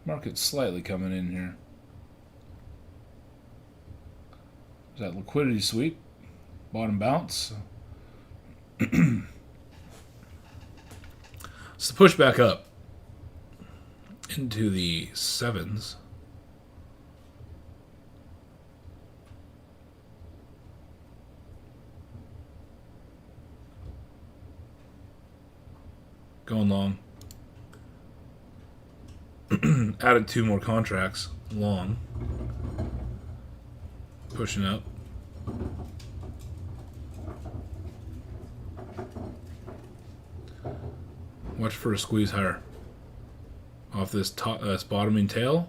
Speaker 1: Market's slightly coming in here. There's that liquidity sweep. Bottom bounce. It's the push back up into the 7s. Going long. Added 2 more contracts long. Pushing up. Watch for a squeeze higher. Off this top, bottoming tail.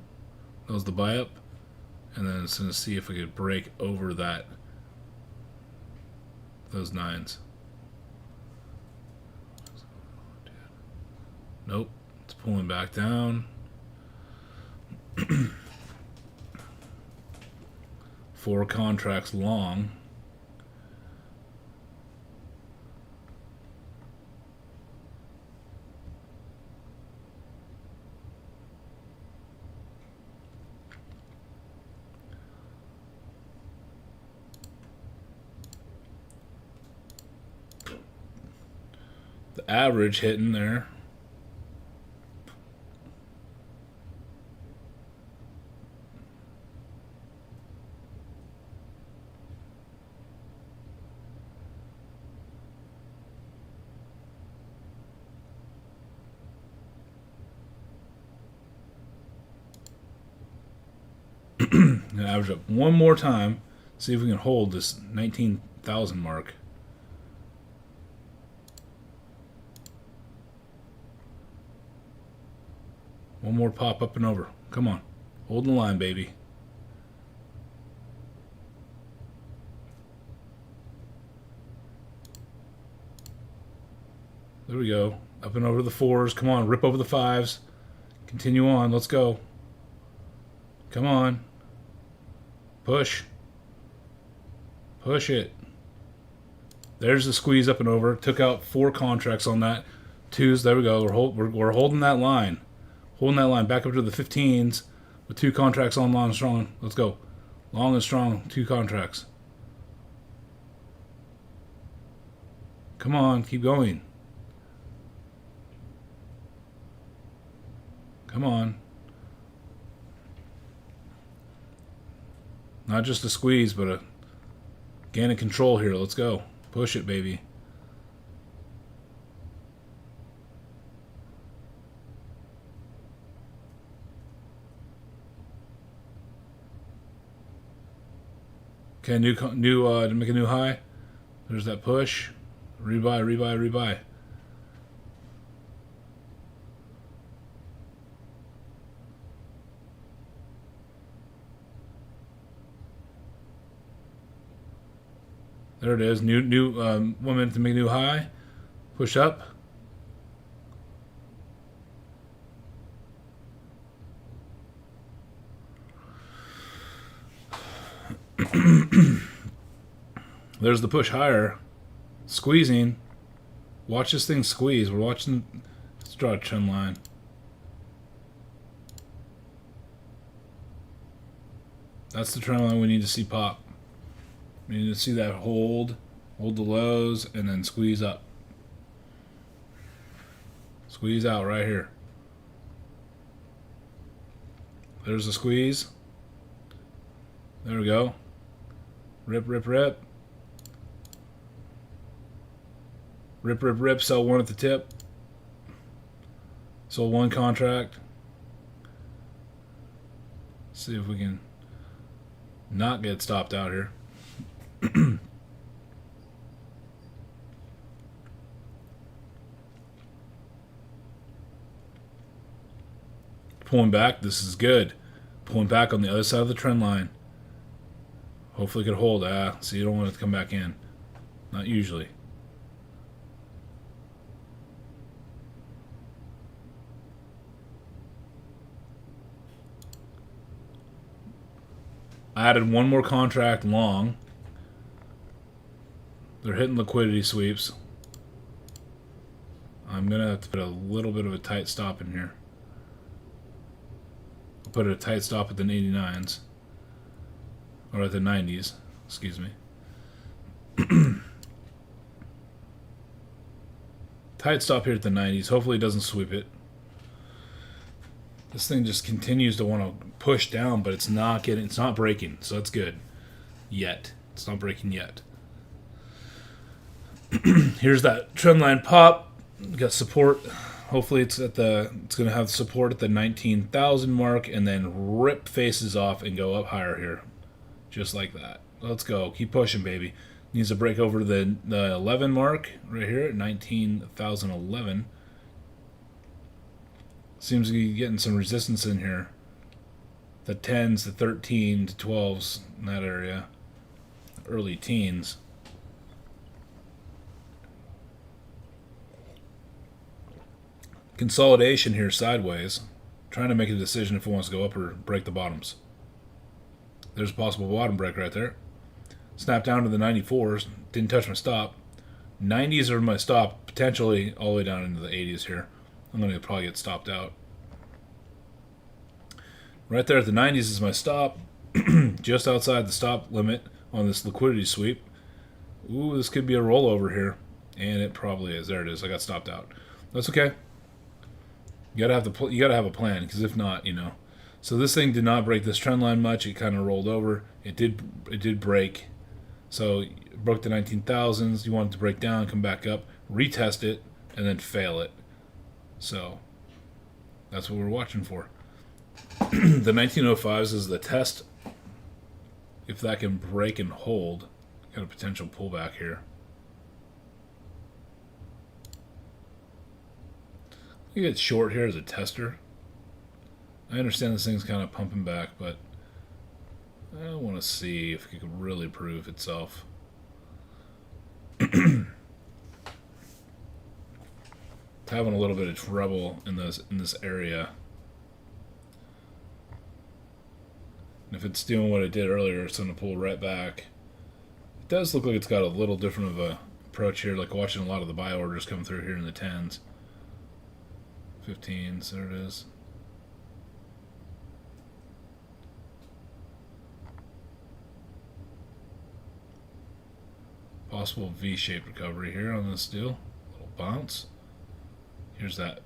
Speaker 1: That was the buy up. And then it's going to see if we could break over that. Those 9s. Nope. It's pulling back down. 4 contracts long. The average hitting there. Gonna average up one more time. See if we can hold this 19,000 mark. One more pop up and over. Come on. Hold the line, baby. There we go. Up and over the 4s. Come on. Rip over the 5s. Continue on. Let's go. Come on. Push. Push it. There's the squeeze up and over. Took out 4 contracts on that. 2s. There we go. We're holding that line. Holding that line back up to the 15s with 2 contracts on long and strong. Let's go. Long and strong. 2 contracts. Come on. Keep going. Come on. Not just a squeeze, but a gain of control here. Let's go. Push it, baby. Okay, to make a new high. There's that push. Rebuy, rebuy, rebuy. There it is. New 1 minute to make a new high. Push up. There's the push higher. Squeezing. Watch this thing squeeze. We're watching. Let's draw a trend line. That's the trend line we need to see pop. We need to see that hold the lows, and then squeeze up. Squeeze out right here. There's a squeeze. There we go. Rip, rip, rip. Rip, rip, rip. Sell one at the tip. Sold one contract. See if we can not get stopped out here. Pulling back. This is good. Pulling back on the other side of the trend line. Hopefully it could hold. So you don't want it to come back in. Not usually. I added one more contract long. They're hitting liquidity sweeps. I'm going to have to put a little bit of a tight stop in here. I'll put a tight stop at the 89s. Or at the 90s. Excuse me. Tight stop here at the 90s. Hopefully it doesn't sweep it. This thing just continues to want to push down, but it's not breaking, so that's good. Yet. It's not breaking yet. Here's that trend line pop. We got support. Hopefully it's going to have support at the 19,000 mark, and then rip faces off and go up higher here. Just like that. Let's go. Keep pushing, baby. Needs to break over the 11 mark right here at 19,011. Seems to be getting some resistance in here. The 10s, the 13s, the 12s in that area. Early teens. Consolidation here sideways. Trying to make a decision if it wants to go up or break the bottoms. There's a possible bottom break right there. Snap down to the 94s. Didn't touch my stop. 90s are my stop. Potentially all the way down into the 80s here. I'm going to probably get stopped out. Right there at the 90s is my stop. Just outside the stop limit on this liquidity sweep. Ooh, this could be a rollover here. And it probably is. There it is. I got stopped out. That's okay. You gotta have a plan, because if not, So this thing did not break this trend line much. It kind of rolled over. It did break. So it broke the 19,000s. You want it to break down, come back up, retest it, and then fail it. So that's what we're watching for. The 1905s is the test. If that can break and hold, got a potential pullback here. You get short here as a tester. I understand this thing's kind of pumping back, but I want to see if it can really prove itself. Having a little bit of trouble in this area. And if it's doing what it did earlier, it's going to pull right back. It does look like it's got a little different of a approach here, like watching a lot of the buy orders come through here in the 10s. 15s, there it is. Possible V-shaped recovery here on this deal. Little bounce. Here's that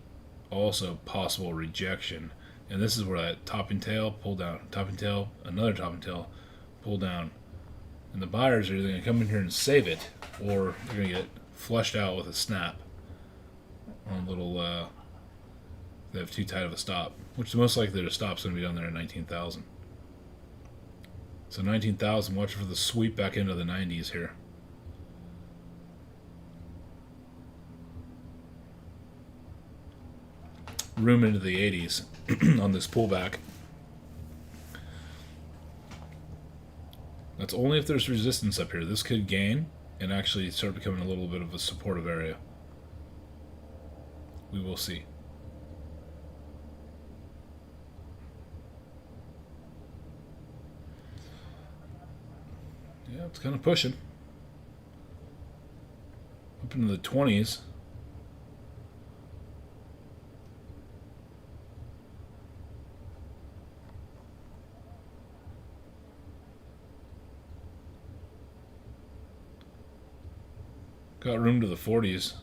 Speaker 1: also possible rejection. And this is where that topping tail, pull down. Topping tail, another topping tail, pull down. And the buyers are either going to come in here and save it, or they're going to get flushed out with a snap on a little, they have too tight of a stop. Which most likely their stop's going to be down there at 19,000. So 19,000, watch for the sweep back into the 90s here. Room into the 80s on this pullback. That's only if there's resistance up here. This could gain and actually start becoming a little bit of a supportive area. We will see. Yeah, it's kind of pushing. Up into the 20s. Got room to the 40s.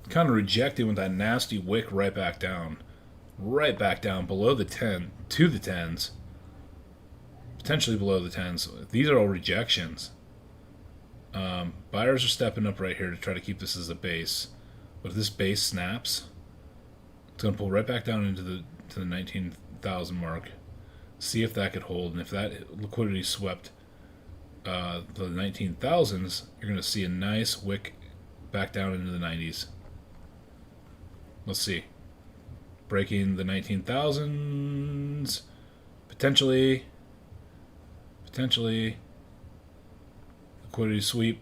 Speaker 1: Kind of rejecting with that nasty wick right back down. Right back down below the 10, to the 10s. Potentially below the 10s. These are all rejections. Buyers are stepping up right here to try to keep this as a base. But if this base snaps, it's going to pull right back down into the 19,000 mark. See if that could hold. And if that liquidity swept the 19,000s, you're going to see a nice wick back down into the 90s. Let's see. Breaking the 19,000s. Potentially. Liquidity sweep.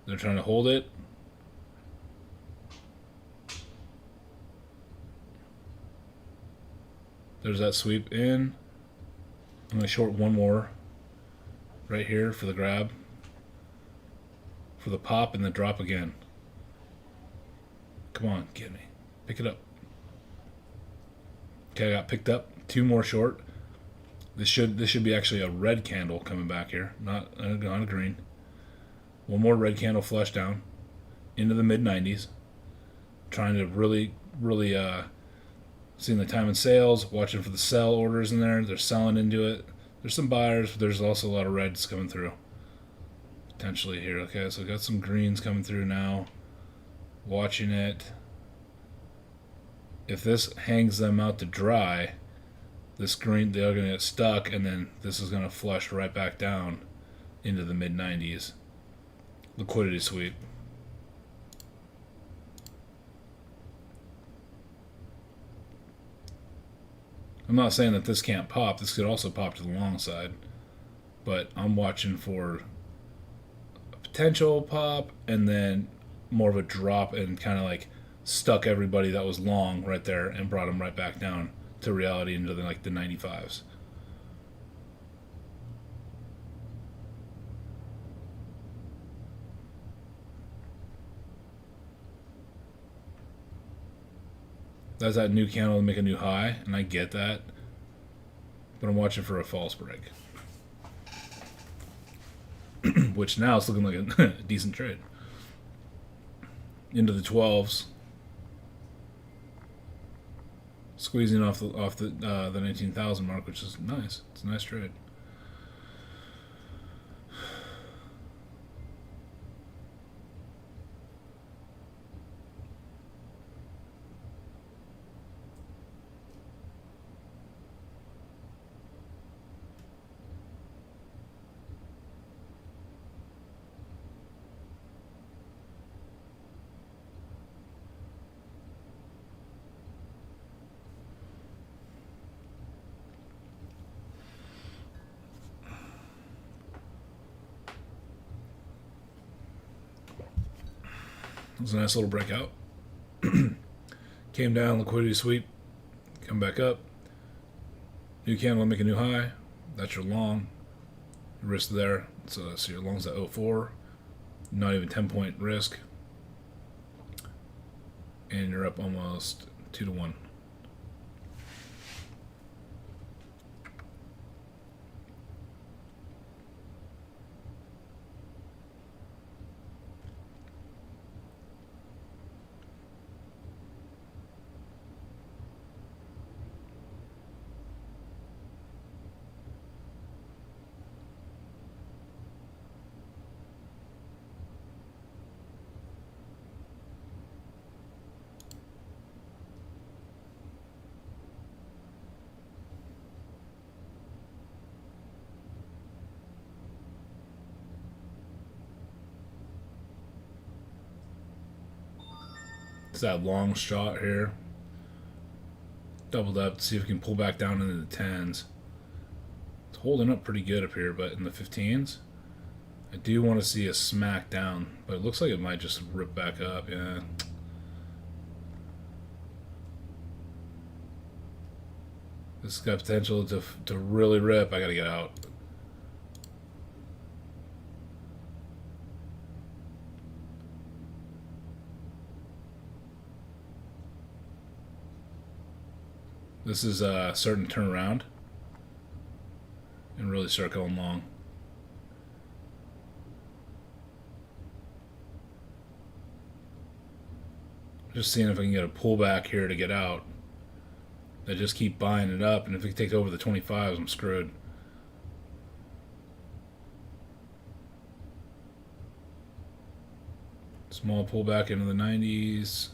Speaker 1: They're trying to hold it. There's that sweep in. I'm going to short one more right here for the grab. For the pop and the drop again. Come on, get me. Pick it up. Okay, I got picked up. Two more short. This should be actually a red candle coming back here, not a green. One more red candle flush down into the mid 90s. Trying to really seeing the time and sales, watching for the sell orders in there. They're selling into it. There's some buyers, but there's also a lot of reds coming through. Potentially here. Okay, so we got some greens coming through now. Watching it. If this hangs them out to dry, this green, they're going to get stuck, and then this is going to flush right back down into the mid 90s. Liquidity sweep. I'm not saying that this can't pop. This could also pop to the long side. But I'm watching for a potential pop and then more of a drop and kind of like stuck everybody that was long right there and brought them right back down to reality into the 95s. That's that new candle to make a new high, and I get that. But I'm watching for a false break. Which now it's looking like a decent trade. Into the 12s. Squeezing off the 19,000 mark, which is nice. It's a nice trade. It was a nice little breakout. Came down, liquidity sweep, come back up. New candle, make a new high. That's your long. Risk there. So your long's at 04. Not even 10-point risk. And you're up almost 2 to 1. It's that long shot here. Doubled up to see if we can pull back down into the 10s. It's holding up pretty good up here, but in the 15s, I do want to see a smack down, but it looks like it might just rip back up. Yeah. This has got potential to really rip. I gotta get out. This is starting to turn around and really start going long. Just seeing if I can get a pullback here to get out. They just keep buying it up, and if we take over the 25s, I'm screwed. Small pullback into the 90s.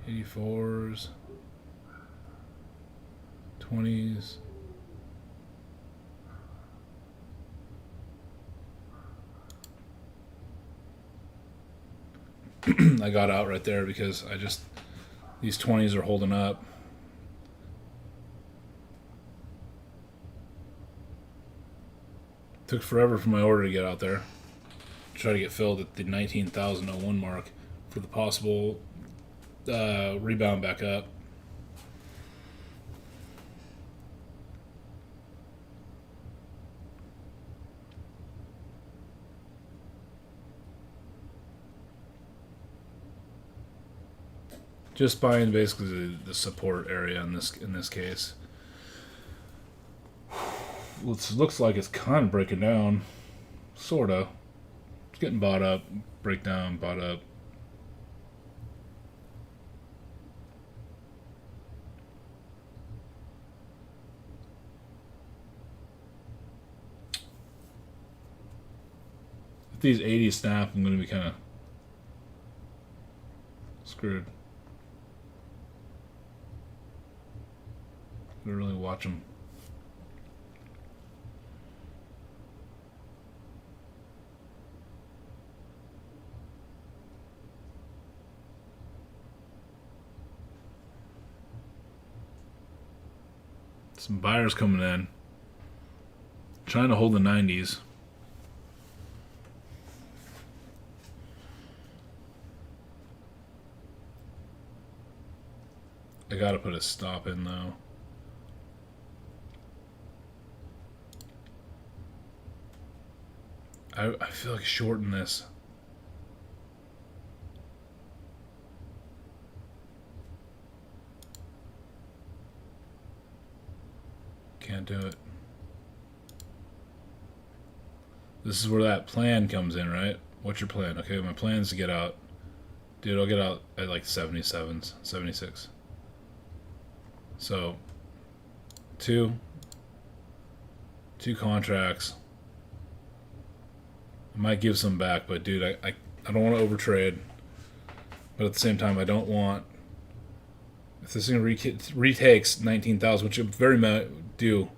Speaker 1: 84s. 20s. I got out right there because these 20s are holding up. Took forever for my order to get out there. Try to get filled at the 19,001 mark for the possible rebound back up. Just buying basically the support area in this case. It looks like it's kind of breaking down, sorta. It's getting bought up, break down, bought up. If these 80s snap, I'm going to be kind of screwed. I really watch them. Some buyers coming in, trying to hold the 90s. I gotta put a stop in though. I feel like shorting this. Can't do it. This is where that plan comes in, right? What's your plan? Okay, my plan is to get out. Dude, I'll get out at like 77s, 76. So, two contracts. I might give some back, but dude, I don't want to overtrade. But at the same time, I don't want... If this thing retakes 19,000, which it very much do,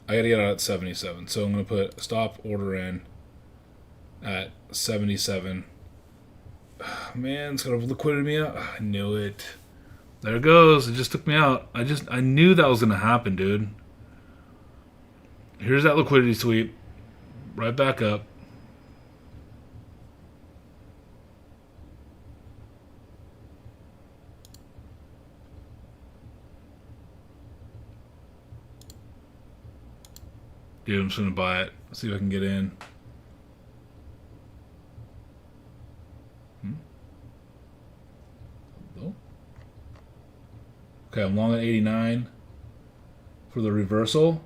Speaker 1: I got to get out at 77. So I'm going to put a stop order in at 77. Man, it's going to liquidate me out. I knew it. There it goes. It just took me out. I knew that was going to happen, dude. Here's that liquidity sweep. Right back up. Dude, I'm just going to buy it. See if I can get in. Okay, I'm long at 89 for the reversal.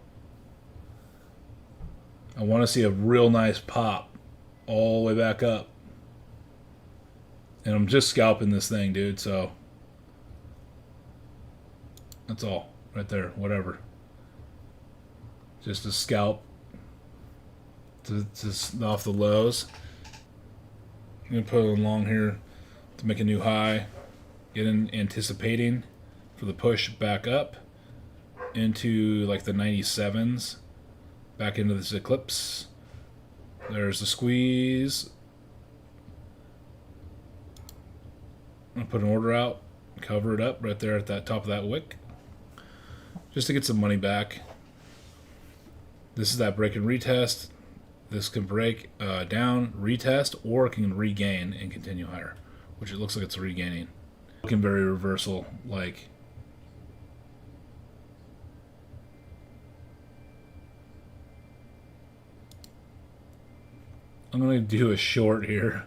Speaker 1: I want to see a real nice pop all the way back up. And I'm just scalping this thing, dude, so that's all right there, whatever. Just a scalp to off the lows. I'm going to put it long here to make a new high. Get in anticipating for the push back up into like the 97s. Back into this eclipse. There's the squeeze. I'm going to put an order out, cover it up right there at that top of that wick, just to get some money back. This is that break and retest. This can break down, retest, or it can regain and continue higher, which it looks like it's regaining. Looking very reversal like. I'm going to do a short here.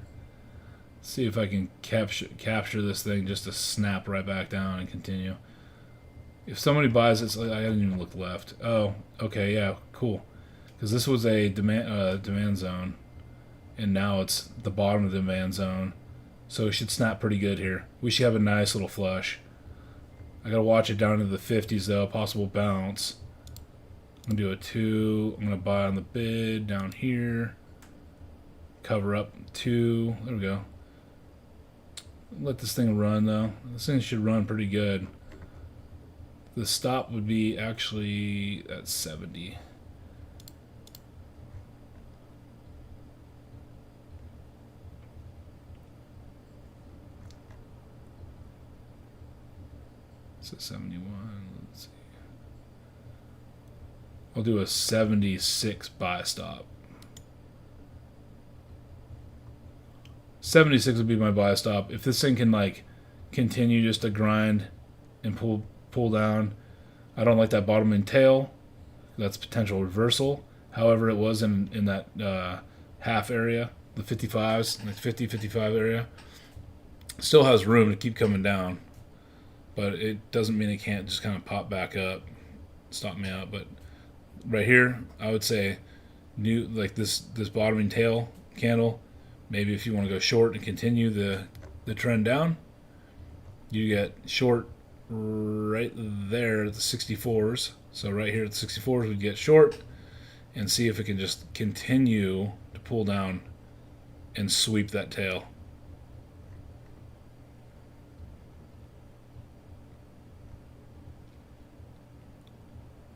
Speaker 1: See if I can capture this thing just to snap right back down and continue. If somebody buys it, I didn't even look left. Oh, okay, yeah, cool. Because this was a demand zone, and now it's the bottom of the demand zone. So it should snap pretty good here. We should have a nice little flush. I gotta watch it down into the 50s though, possible bounce. I'm gonna do a 2. I'm gonna buy on the bid down here. Cover up 2. There we go. Let this thing run though. This thing should run pretty good. The stop would be actually at 70. So 71. Let's see. I'll do a 76 buy stop. 76 would be my buy stop. If this thing can like continue just to grind and pull down, I don't like that bottom and tail. That's potential reversal. However, it was in that half area, the 55s, the 50-55 area. Still has room to keep coming down, but it doesn't mean it can't just kind of pop back up, stop me out. But right here, I would say like this bottoming tail candle. Maybe if you want to go short and continue the trend down, you get short right there at the 64s. So right here at the 64s, we'd get short and see if it can just continue to pull down and sweep that tail.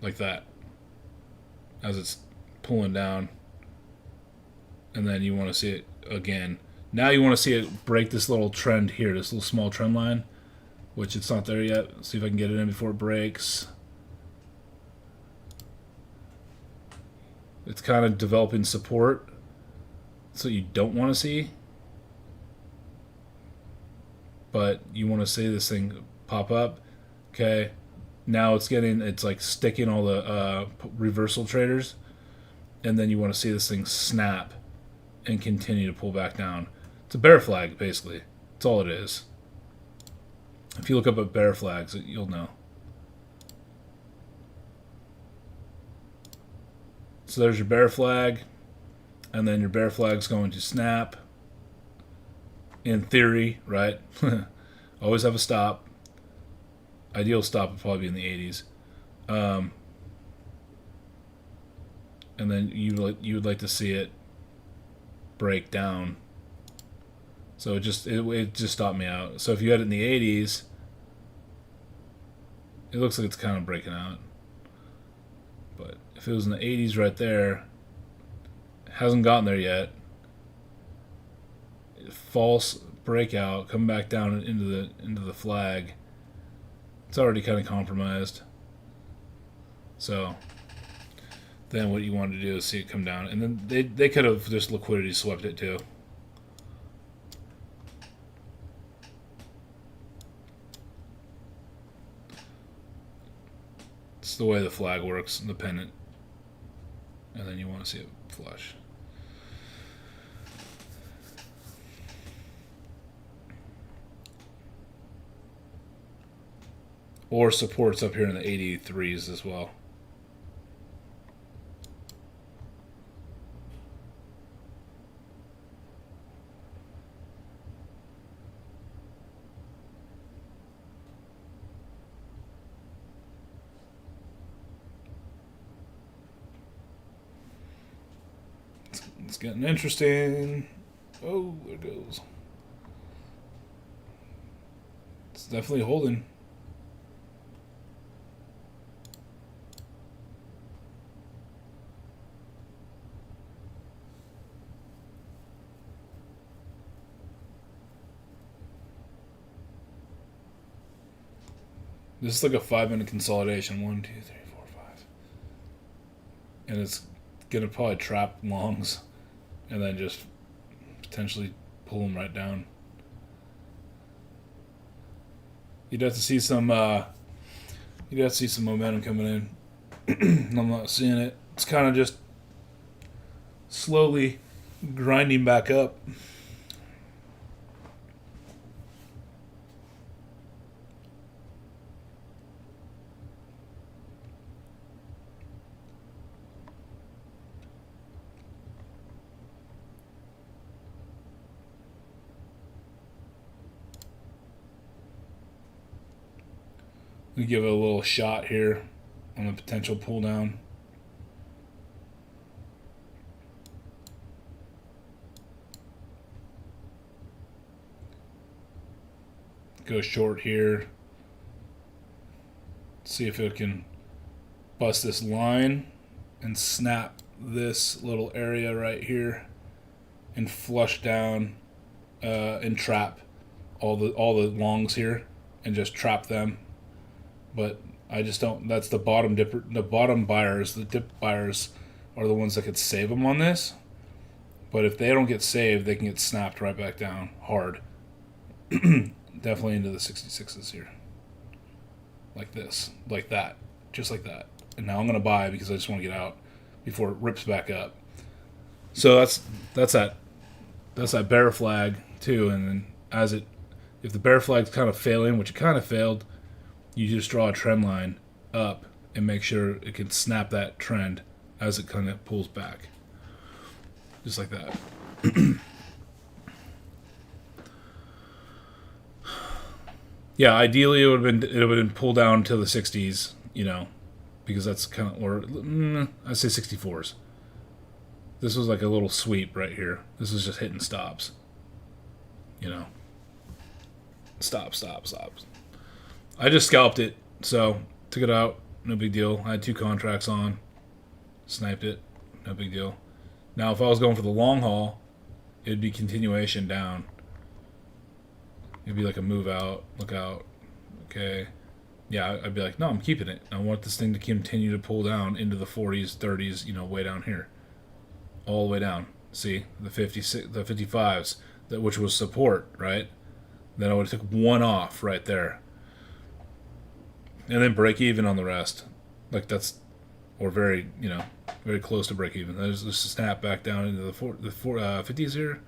Speaker 1: Like that. As it's pulling down. And then you want to see it again. Now you want to see it break this little trend here, this little small trend line, which it's not there yet. Let's see if I can get it in before it breaks. It's kind of developing support. That's what you don't want to see. But you want to see this thing pop up. Okay. Now it's like sticking all the reversal traders. And then you want to see this thing snap and continue to pull back down. It's a bear flag, basically. That's all it is. If you look up at bear flags, you'll know. So there's your bear flag, and then your bear flag's going to snap. In theory, right? Always have a stop. Ideal stop would probably be in the 80s. And then you would like to see it break down. So it just stopped me out. So if you had it in the 80s, it looks like it's kind of breaking out. But if it was in the 80s right there, it hasn't gotten there yet. False breakout, come back down into the flag. It's already kind of compromised. So then what you want to do is see it come down. And then they could have just liquidity swept it too. It's the way the flag works, the pennant. And then you want to see it flush. Or supports up here in the 83s as well. It's getting interesting. Oh, there it goes. It's definitely holding. This is like a 5-minute consolidation. 1, 2, 3, 4, 5. And it's going to probably trap longs and then just potentially pull them right down. You'd have to see some momentum coming in. I'm not seeing it. It's kind of just slowly grinding back up. We give it a little shot here on the potential pull down. Go short here. See if it can bust this line and snap this little area right here and flush down and trap all the longs here and just trap them. But I just don't. That's the bottom dipper. The bottom buyers, the dip buyers, are the ones that could save them on this. But if they don't get saved, they can get snapped right back down hard. Definitely into the 66s here. Like this, like that, just like that. And now I'm gonna buy because I just want to get out before it rips back up. So that's that bear flag too. And then if the bear flag's kind of failing, which it kind of failed. You just draw a trend line up and make sure it can snap that trend as it kind of pulls back. Just like that. Yeah, ideally it would have been pulled down to the 60s, because that's kind of, or I say 64s. This was like a little sweep right here. This was just hitting stops. Stops. I just scalped it, so took it out, no big deal. I had 2 contracts on, sniped it, no big deal. Now, if I was going for the long haul, it'd be continuation down. It'd be like a move out, look out, okay. Yeah, I'd be like, no, I'm keeping it. I want this thing to continue to pull down into the 40s, 30s, way down here. All the way down. See, the 55s, which was support, right? Then I would have took one off right there. And then break even on the rest. Like that's, or very, very close to break even. There's just a snap back down into the 50s here.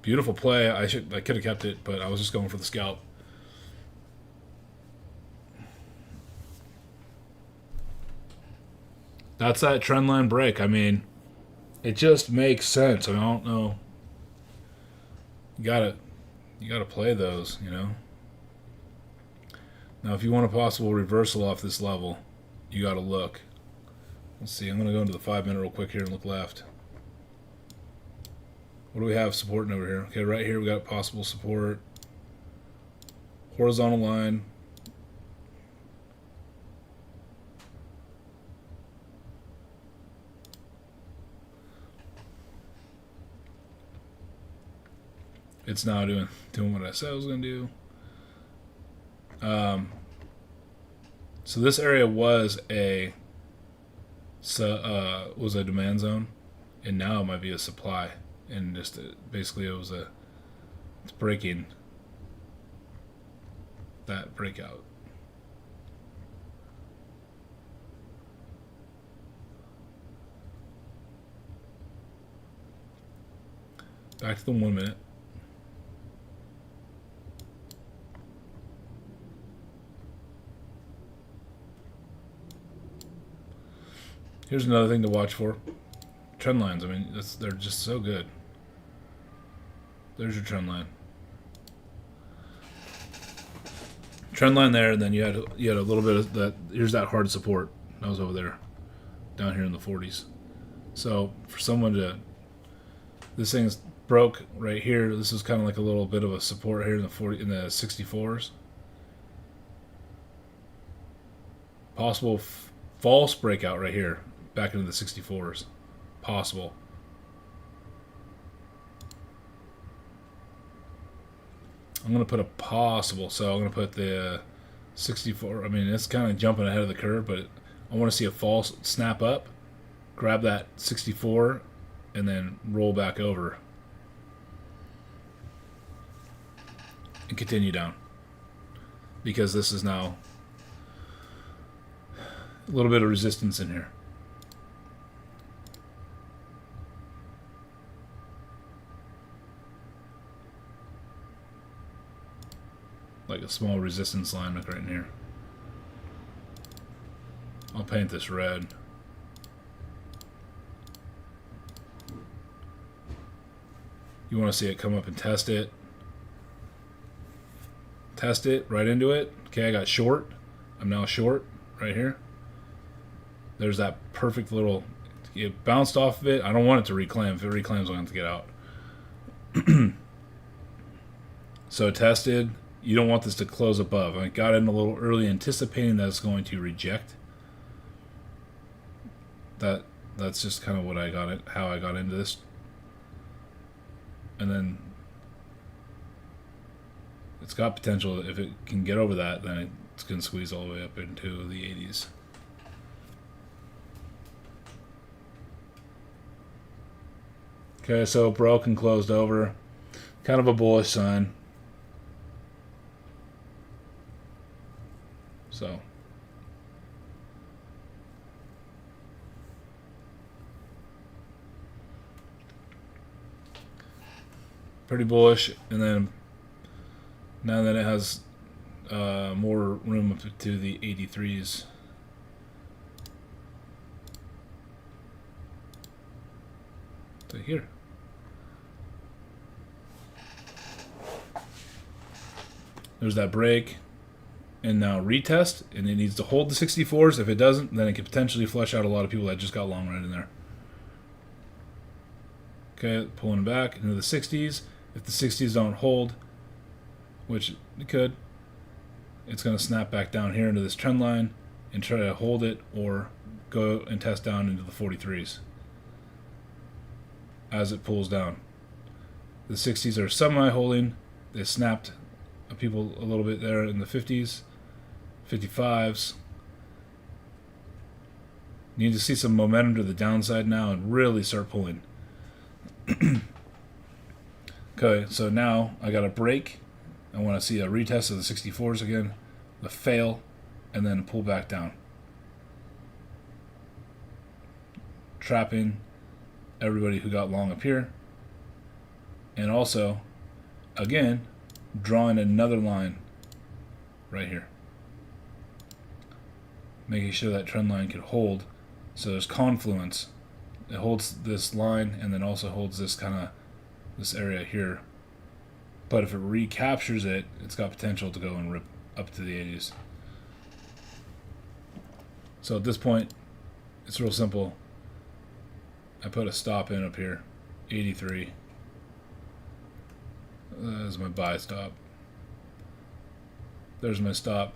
Speaker 1: Beautiful play. I could have kept it, but I was just going for the scalp. That's that trend line break. I mean, it just makes sense. I don't know. You gotta play those, Now, if you want a possible reversal off this level, you got to look. Let's see. I'm going to go into the 5-minute real quick here and look left. What do we have supporting over here? Okay, right here we got possible support. Horizontal line. It's now doing what I said I was going to do. So this area was a demand zone, and now it might be a supply, and just basically it's breaking that breakout. Back to the 1 minute. Here's another thing to watch for. Trend lines. I mean, they're just so good. There's your trend line. Trend line there, and then you had a little bit of that. Here's that hard support. That was over there, down here in the 40s. So for someone this thing's broke right here. This is kind of like a little bit of a support here in the 64s. Possible false breakout right here. Back into the 64s. Possible. I'm going to put a possible. So I'm going to put the 64. I mean, it's kind of jumping ahead of the curve, but I want to see a false snap up, grab that 64, and then roll back over and continue down, because this is now a little bit of resistance in here. Like a small resistance line like right in here. I'll paint this red. You want to see it come up and test it. Test it right into it. Okay, I got short. I'm now short right here. There's that perfect little, it bounced off of it. I don't want it to reclaim. If it reclaims, I'm going to have to get out. So tested. You don't want this to close above. I got in a little early, anticipating that it's going to reject. That's just kind of what I got it, how I got into this. And then it's got potential. If it can get over that, then it's going to squeeze all the way up into the 80s. Okay, so broke and closed over. Kind of a bullish sign. So pretty bullish, and then now that it has more room up to the 83s. To here. There's that break. And now retest, and it needs to hold the 64s. If it doesn't, then it could potentially flush out a lot of people that just got long right in there. Okay, pulling back into the 60s. If the 60s don't hold, which it could, it's going to snap back down here into this trend line and try to hold it, or go and test down into the 43s as it pulls down. The 60s are semi-holding. They snapped people a little bit there in the 50s. 55s. Need to see some momentum to the downside now and really start pulling. Okay, so now I got a break. I want to see a retest of the 64s again, a fail, and then pull back down. Trapping everybody who got long up here. And also, again, drawing another line right here. Making sure that trend line can hold. So there's confluence. It holds this line and then also holds this kind of this area here. But if it recaptures it, it's got potential to go and rip up to the 80s. So at this point, it's real simple. I put a stop in up here, 83. There's my buy stop. There's my stop.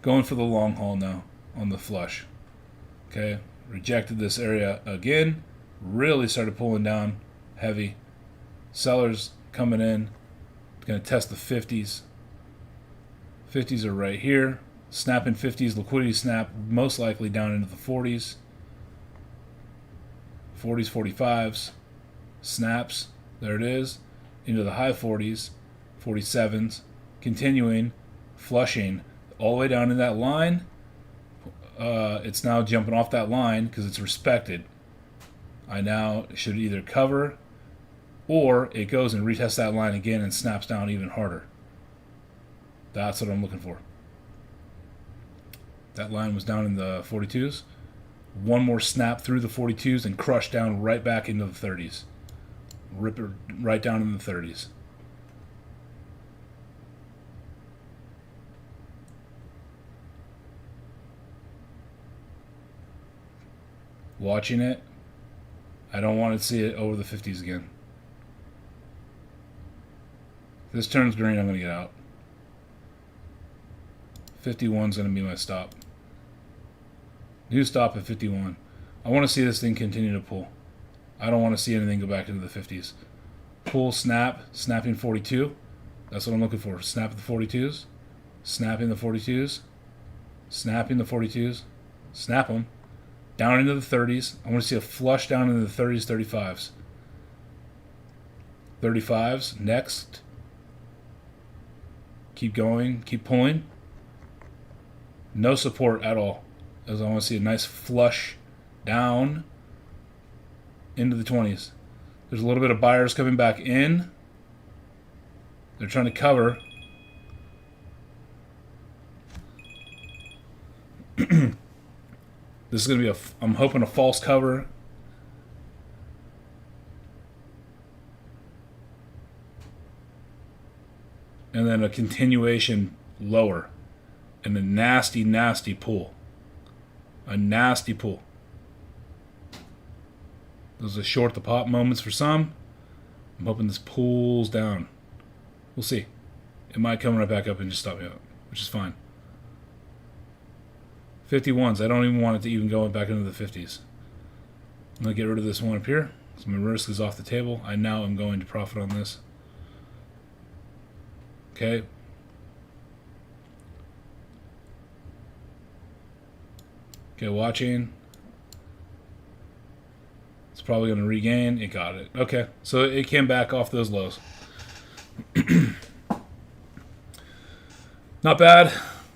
Speaker 1: Going for the long haul now on the flush. Okay, rejected this area again. Really started pulling down heavy. Sellers coming in. Going to test the 50s. 50s are right here. Snapping 50s, liquidity snap, most likely down into the 40s. 40s, 45s. Snaps, there it is. Into the high 40s, 47s. Continuing, flushing all the way down in that line. It's now jumping off that line because it's respected. I now should either cover, or it goes and retests that line again and snaps down even harder. That's what I'm looking for. That line was down in the 42s. One more snap through the 42s and crush down right back into the 30s. Rip it right down in the 30s. Watching it. I don't want to see it over the 50s again. If this turns green, I'm going to get out. 51 is going to be my stop. New stop at 51. I want to see this thing continue to pull. I don't want to see anything go back into the 50s. Pull, snap, snapping 42. That's what I'm looking for. Snap at the 42s. Snapping the 42s. Snapping the 42s. Snap them. Down into the 30s. I want to see a flush down into the 30s, 35s. 35s. Next. Keep going. Keep pulling. No support at all. As I want to see a nice flush down into the 20s. There's a little bit of buyers coming back in. They're trying to cover. This is going to be I'm hoping a false cover. And then a continuation lower. And a nasty, nasty pull. A nasty pull. Those are short the pop moments for some. I'm hoping this pulls down. We'll see. It might come right back up and just stop me out, which is fine. 51s. I don't even want it to even go back into the 50s. I'm going to get rid of this one up here. So my risk is off the table. I now am going to profit on this. Okay. Okay, watching. It's probably going to regain. It got it. Okay, so it came back off those lows. Not bad,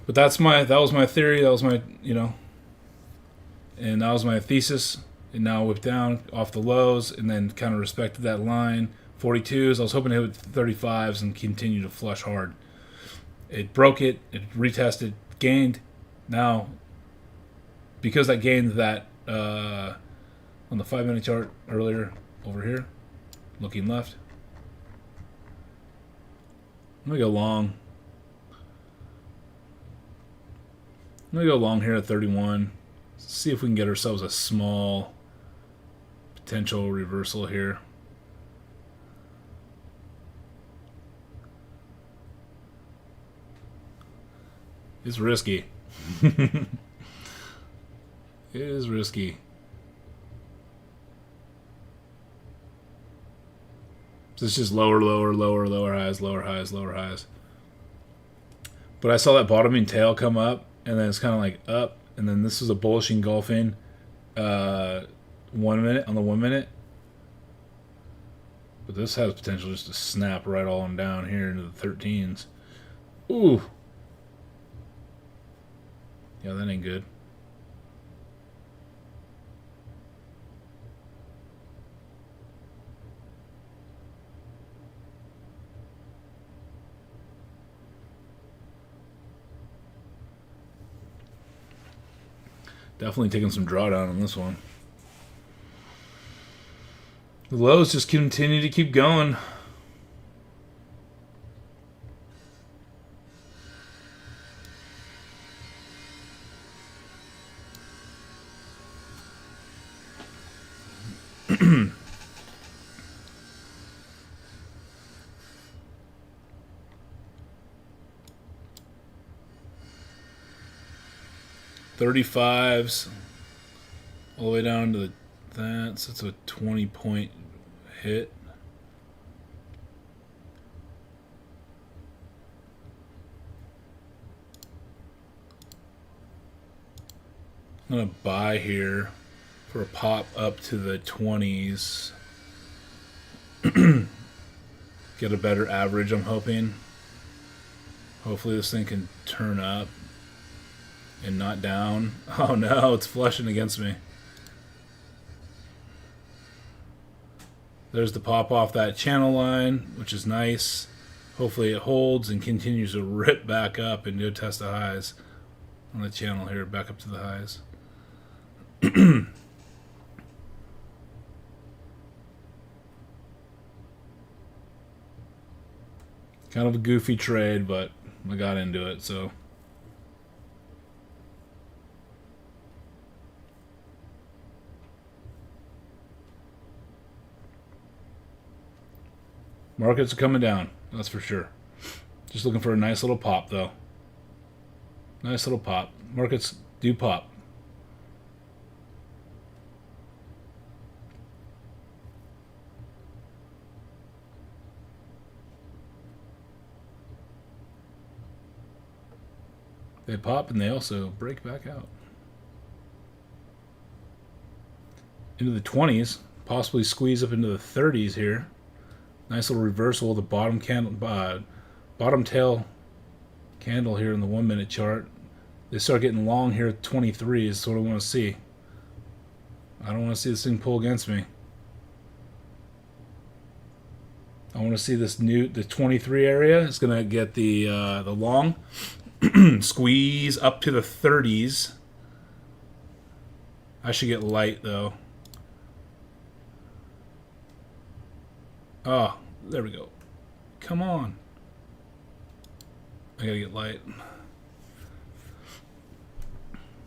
Speaker 1: but that was my theory. That was my, and that was my thesis. It now whipped down off the lows and then kind of respected that line. 42s. I was hoping to hit 35s and continue to flush hard. It broke it. It retested, gained. Now, because I gained that on the 5-minute chart earlier over here, looking left. I'm going to go long. I'm going to go long here at 31. See if we can get ourselves a small potential reversal here. It's risky. It is risky. So it's just lower, lower, lower, lower highs, lower highs, lower highs. But I saw that bottoming tail come up, and then it's kind of like up, and then this was a bullish engulfing 1 minute on the 1 minute. But this has potential just to snap right all on down here into the 13s. Ooh. Yeah, that ain't good. Definitely taking some drawdown on this one. The lows just continue to keep going. $35s all the way down to that, so it's a 20-point hit. I'm going to buy here for a pop up to the 20s. Get a better average, I'm hoping. Hopefully this thing can turn up and not down. Oh no, it's flushing against me. There's the pop off that channel line, which is nice. Hopefully it holds and continues to rip back up and go test the highs on the channel here, back up to the highs. Kind of a goofy trade, but I got into it, so. Markets are coming down, that's for sure. Just looking for a nice little pop, though. Nice little pop. Markets do pop. They pop and they also break back out. Into the 20s, possibly squeeze up into the 30s here. Nice little reversal of the bottom candle, bottom tail candle here in the 1 minute chart. They start getting long here at 23 is what I want to see. I don't want to see this thing pull against me. I want to see the 23 area is going to get the long squeeze up to the 30s. I should get light though. Oh, there we go. Come on. I gotta get light.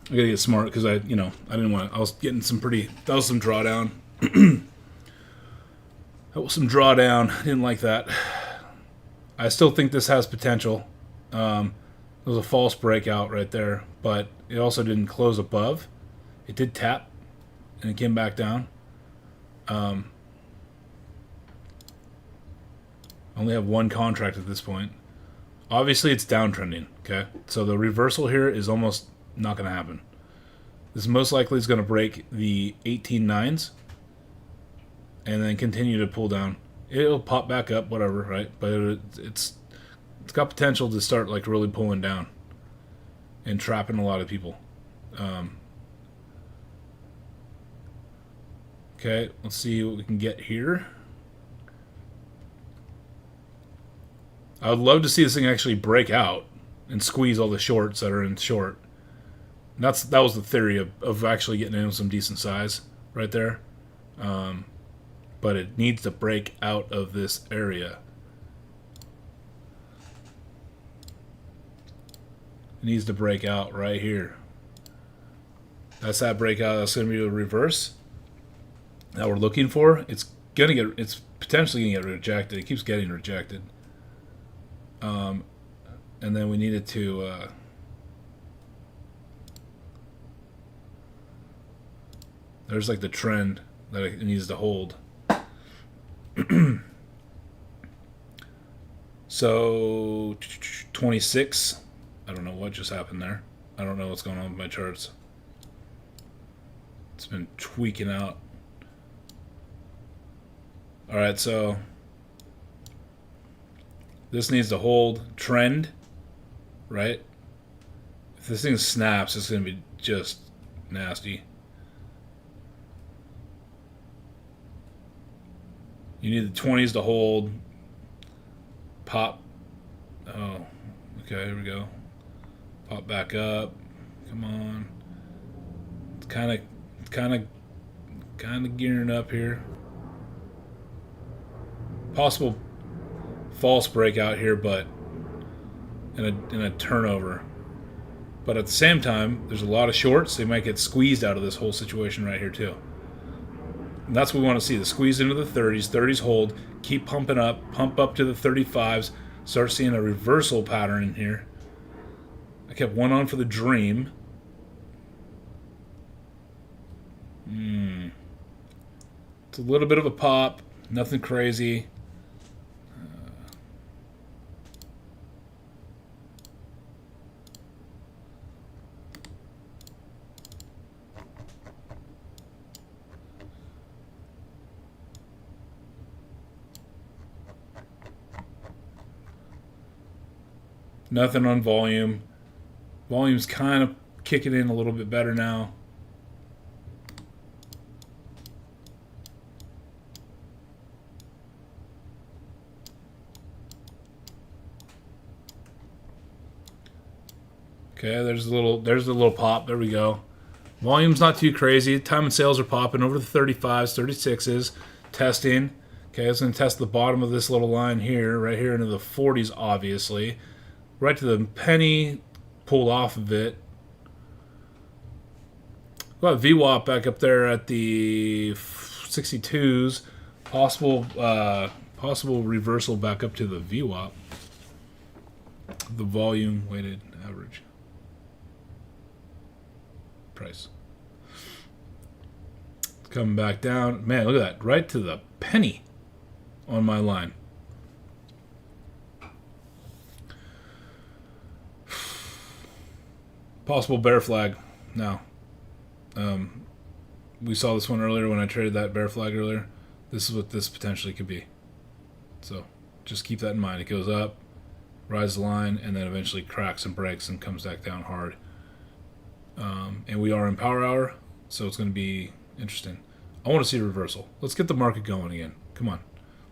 Speaker 1: I gotta get smart because I didn't want to. I was getting some pretty. That was some drawdown. That was some drawdown. I didn't like that. I still think this has potential. It was a false breakout right there, but it also didn't close above. It did tap, and it came back down. I only have one contract at this point. Obviously, it's downtrending, okay? So the reversal here is almost not going to happen. This most likely is going to break the 18.9s and then continue to pull down. It'll pop back up, whatever, right? But it's got potential to start like really pulling down and trapping a lot of people. Okay, let's see what we can get here. I would love to see this thing actually break out and squeeze all the shorts that are in short. And that was the theory of actually getting into some decent size right there. But it needs to break out of this area. It needs to break out right here. That's that breakout. That's going to be the reverse that we're looking for. It's potentially going to get rejected. It keeps getting rejected. And then we needed to there's like the trend that it needs to hold. So 26. I don't know what just happened there. I don't know what's going on with my charts. It's been tweaking out. Alright, so this needs to hold trend, right? If this thing snaps, it's going to be just nasty. You need the 20s to hold. Pop. Oh, okay, here we go. Pop back up. Come on. It's kind of gearing up here. Possible false breakout here, but in a turnover. But at the same time, there's a lot of shorts. They might get squeezed out of this whole situation right here too. And that's what we want to see. The squeeze into the 30s. 30s hold. Keep pumping up. Pump up to the 35s. Start seeing a reversal pattern in here. I kept one on for the dream. It's a little bit of a pop. Nothing crazy. Nothing on volume. Volume's kind of kicking in a little bit better now. Okay, there's the little pop. There we go. Volume's not too crazy. Time and sales are popping over the 35s, 36s. Testing. Okay, it's going to test the bottom of this little line here, right here into the 40s, obviously. Right to the penny, pulled off of it. Got VWAP back up there at the 62s. Possible reversal back up to the VWAP. The volume weighted average price. Coming back down. Man, look at that. Right to the penny on my line. Possible bear flag. Now, we saw this one earlier when I traded that bear flag earlier. This is what this potentially could be. So just keep that in mind. It goes up, rises the line, and then eventually cracks and breaks and comes back down hard. And we are in power hour, so it's going to be interesting. I want to see a reversal. Let's get the market going again. Come on.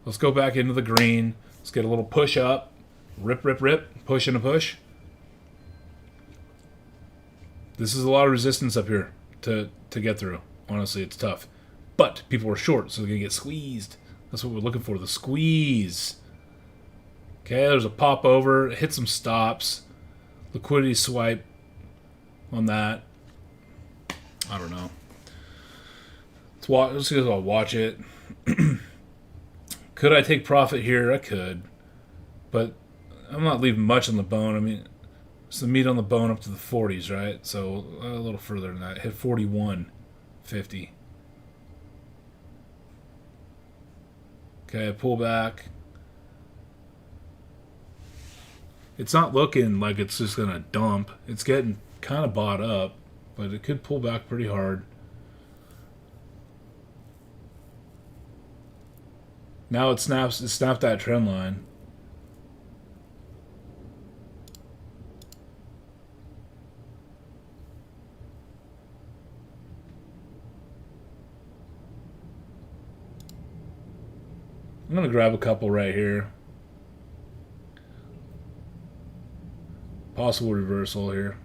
Speaker 1: Let's go back into the green. Let's get a little push up. Rip, rip, rip. Push and a push. This is a lot of resistance up here to get through. Honestly, it's tough. But people are short, so they're going to get squeezed. That's what we're looking for, the squeeze. Okay, there's a pop over. Hit some stops. Liquidity swipe on that. I don't know. Let's just watch it. Could I take profit here? I could. But I'm not leaving much on the bone. I mean, it's the meat on the bone up to the 40s, right? So a little further than that. Hit 41.50. Okay, pull back. It's not looking like it's just going to dump. It's getting kind of bought up, but it could pull back pretty hard. Now it snapped that trend line. I'm going to grab a couple right here. Possible reversal here.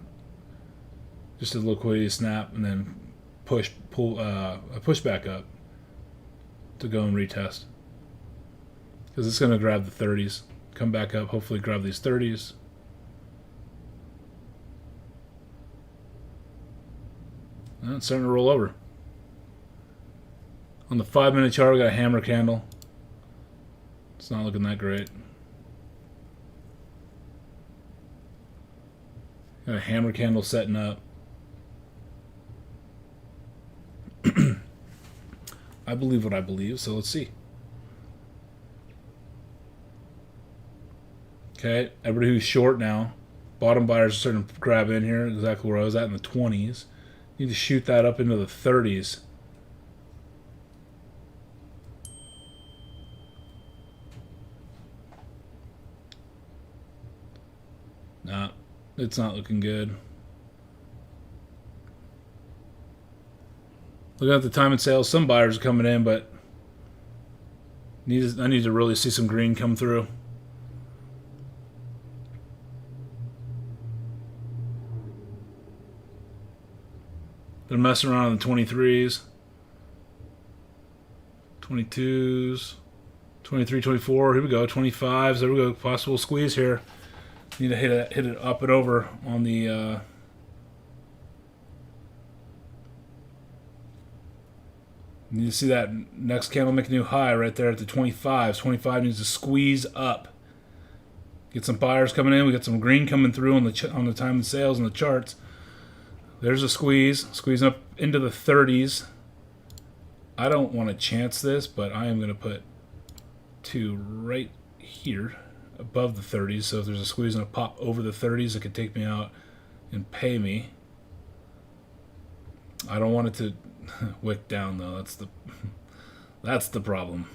Speaker 1: Just a liquidity snap and then push back up to go and retest. Because it's going to grab the 30s. Come back up, hopefully grab these 30s. And it's starting to roll over. On the 5-minute chart, we got a hammer candle. It's not looking that great. Got a hammer candle setting up. I believe what I believe, so let's see. Okay, everybody who's short now, bottom buyers are starting to grab in here, exactly where I was at in the 20s. Need to shoot that up into the 30s. Nah, it's not looking good. Looking at the time and sales, some buyers are coming in, but I need to really see some green come through. They're messing around in the 23s, 22s, 23, 24. Here we go, 25s. There we go. Possible squeeze here. Need to hit it up and over on the. Need to see that next candle make a new high right there at the 25s. 25 needs to squeeze up. Get some buyers coming in. We got some green coming through on the time and sales and the charts. There's a squeeze. Squeezing up into the 30s. I don't want to chance this, but I am going to put 2 right here above the 30s. So if there's a squeeze and a pop over the 30s, it could take me out and pay me. I don't want it to wick down though. That's the problem.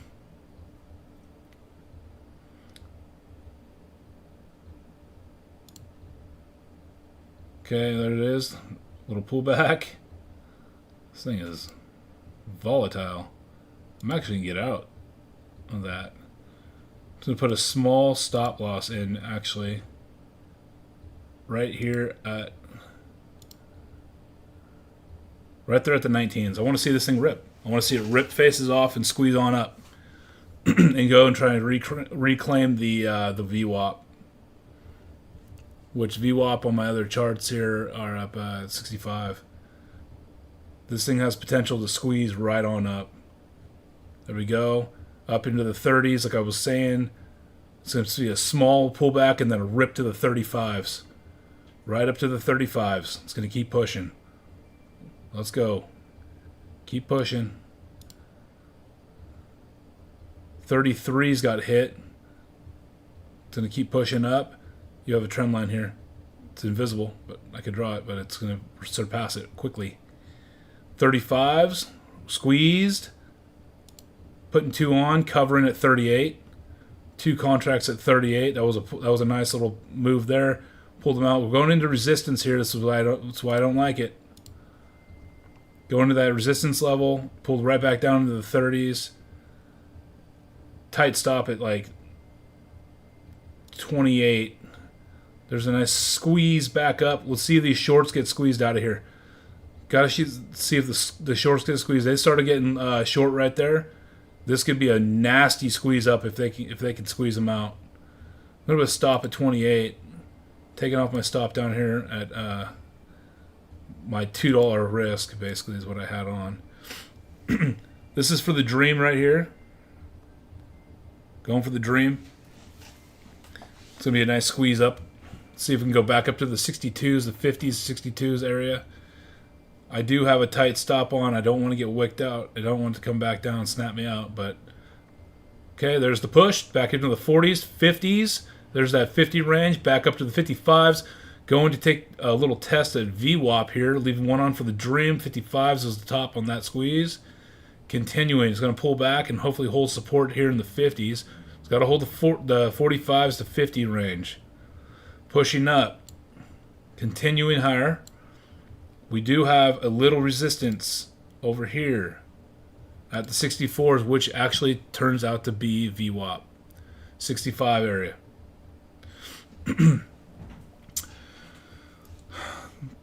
Speaker 1: Okay, there it is. Little pullback. This thing is volatile. I'm actually gonna get out of that. I'm gonna put a small stop loss in actually right here at right there at the 19s. I want to see this thing rip. I want to see it rip faces off and squeeze on up and go and try and reclaim the VWAP. Which VWAP on my other charts here are up at 65. This thing has potential to squeeze right on up. There we go. Up into the 30s, like I was saying. It's going to be a small pullback and then a rip to the 35s. Right up to the 35s. It's going to keep pushing. Let's go. Keep pushing. 33's got hit. It's going to keep pushing up. You have a trend line here. It's invisible, but I could draw it, but it's going to surpass it quickly. 35s, squeezed, putting 2 on, covering at 38. 2 contracts at 38. That was a nice little move there. Pulled them out. We're going into resistance here. That's why I don't like it. Going to that resistance level, pulled right back down into the 30s. Tight stop at like 28. There's a nice squeeze back up. Let's see if these shorts get squeezed out of here. Gotta see if the shorts get squeezed. They started getting short right there. This could be a nasty squeeze up if they can squeeze them out. A little bit of stop at 28. Taking off my stop down here at my $2 risk, basically, is what I had on. This is for the dream right here. Going for the dream. It's going to be a nice squeeze up. See if we can go back up to the 62s, the 50s, 62s area. I do have a tight stop on. I don't want to get wicked out. I don't want it to come back down and snap me out. But okay, there's the push. Back into the 40s, 50s. There's that 50 range. Back up to the 55s. Going to take a little test at VWAP here. Leaving one on for the dream. 55s is the top on that squeeze. Continuing. It's going to pull back and hopefully hold support here in the 50s. It's got to hold the 45s to 50 range. Pushing up. Continuing higher. We do have a little resistance over here at the 64s, which actually turns out to be VWAP. 65 area.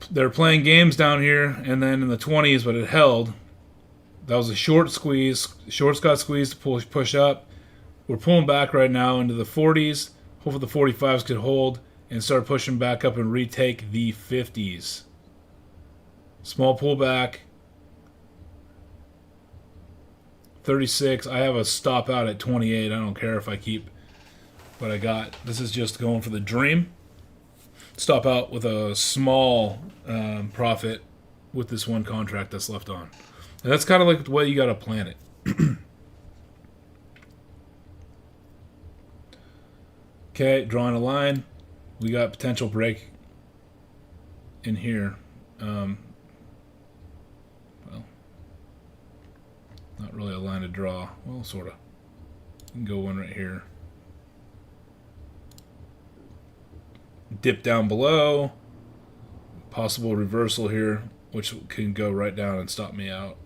Speaker 1: They're playing games down here, and then in the 20s, but it held. That was a short squeeze. Shorts got squeezed to push up. We're pulling back right now into the 40s. Hopefully the 45s could hold and start pushing back up and retake the 50s. Small pullback. 36. I have a stop out at 28. I don't care if I keep what I got. This is just going for the dream. Stop out with a small profit with this one contract that's left on. And that's kind of like the way you got to plan it. Okay, drawing a line. We got potential break in here. Well, not really a line to draw. Well, sort of. You can go one right here. Dip down below. Possible reversal here, which can go right down and stop me out.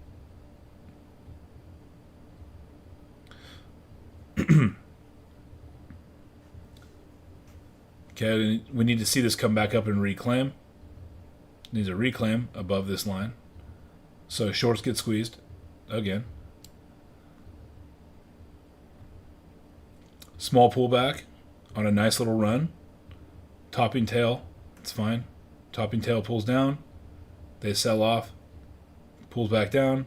Speaker 1: Okay, we need to see this come back up and reclaim. Needs a reclaim above this line. So shorts get squeezed again. Small pullback on a nice little run. Topping tail, it's fine. Topping tail pulls down. They sell off. Pulls back down.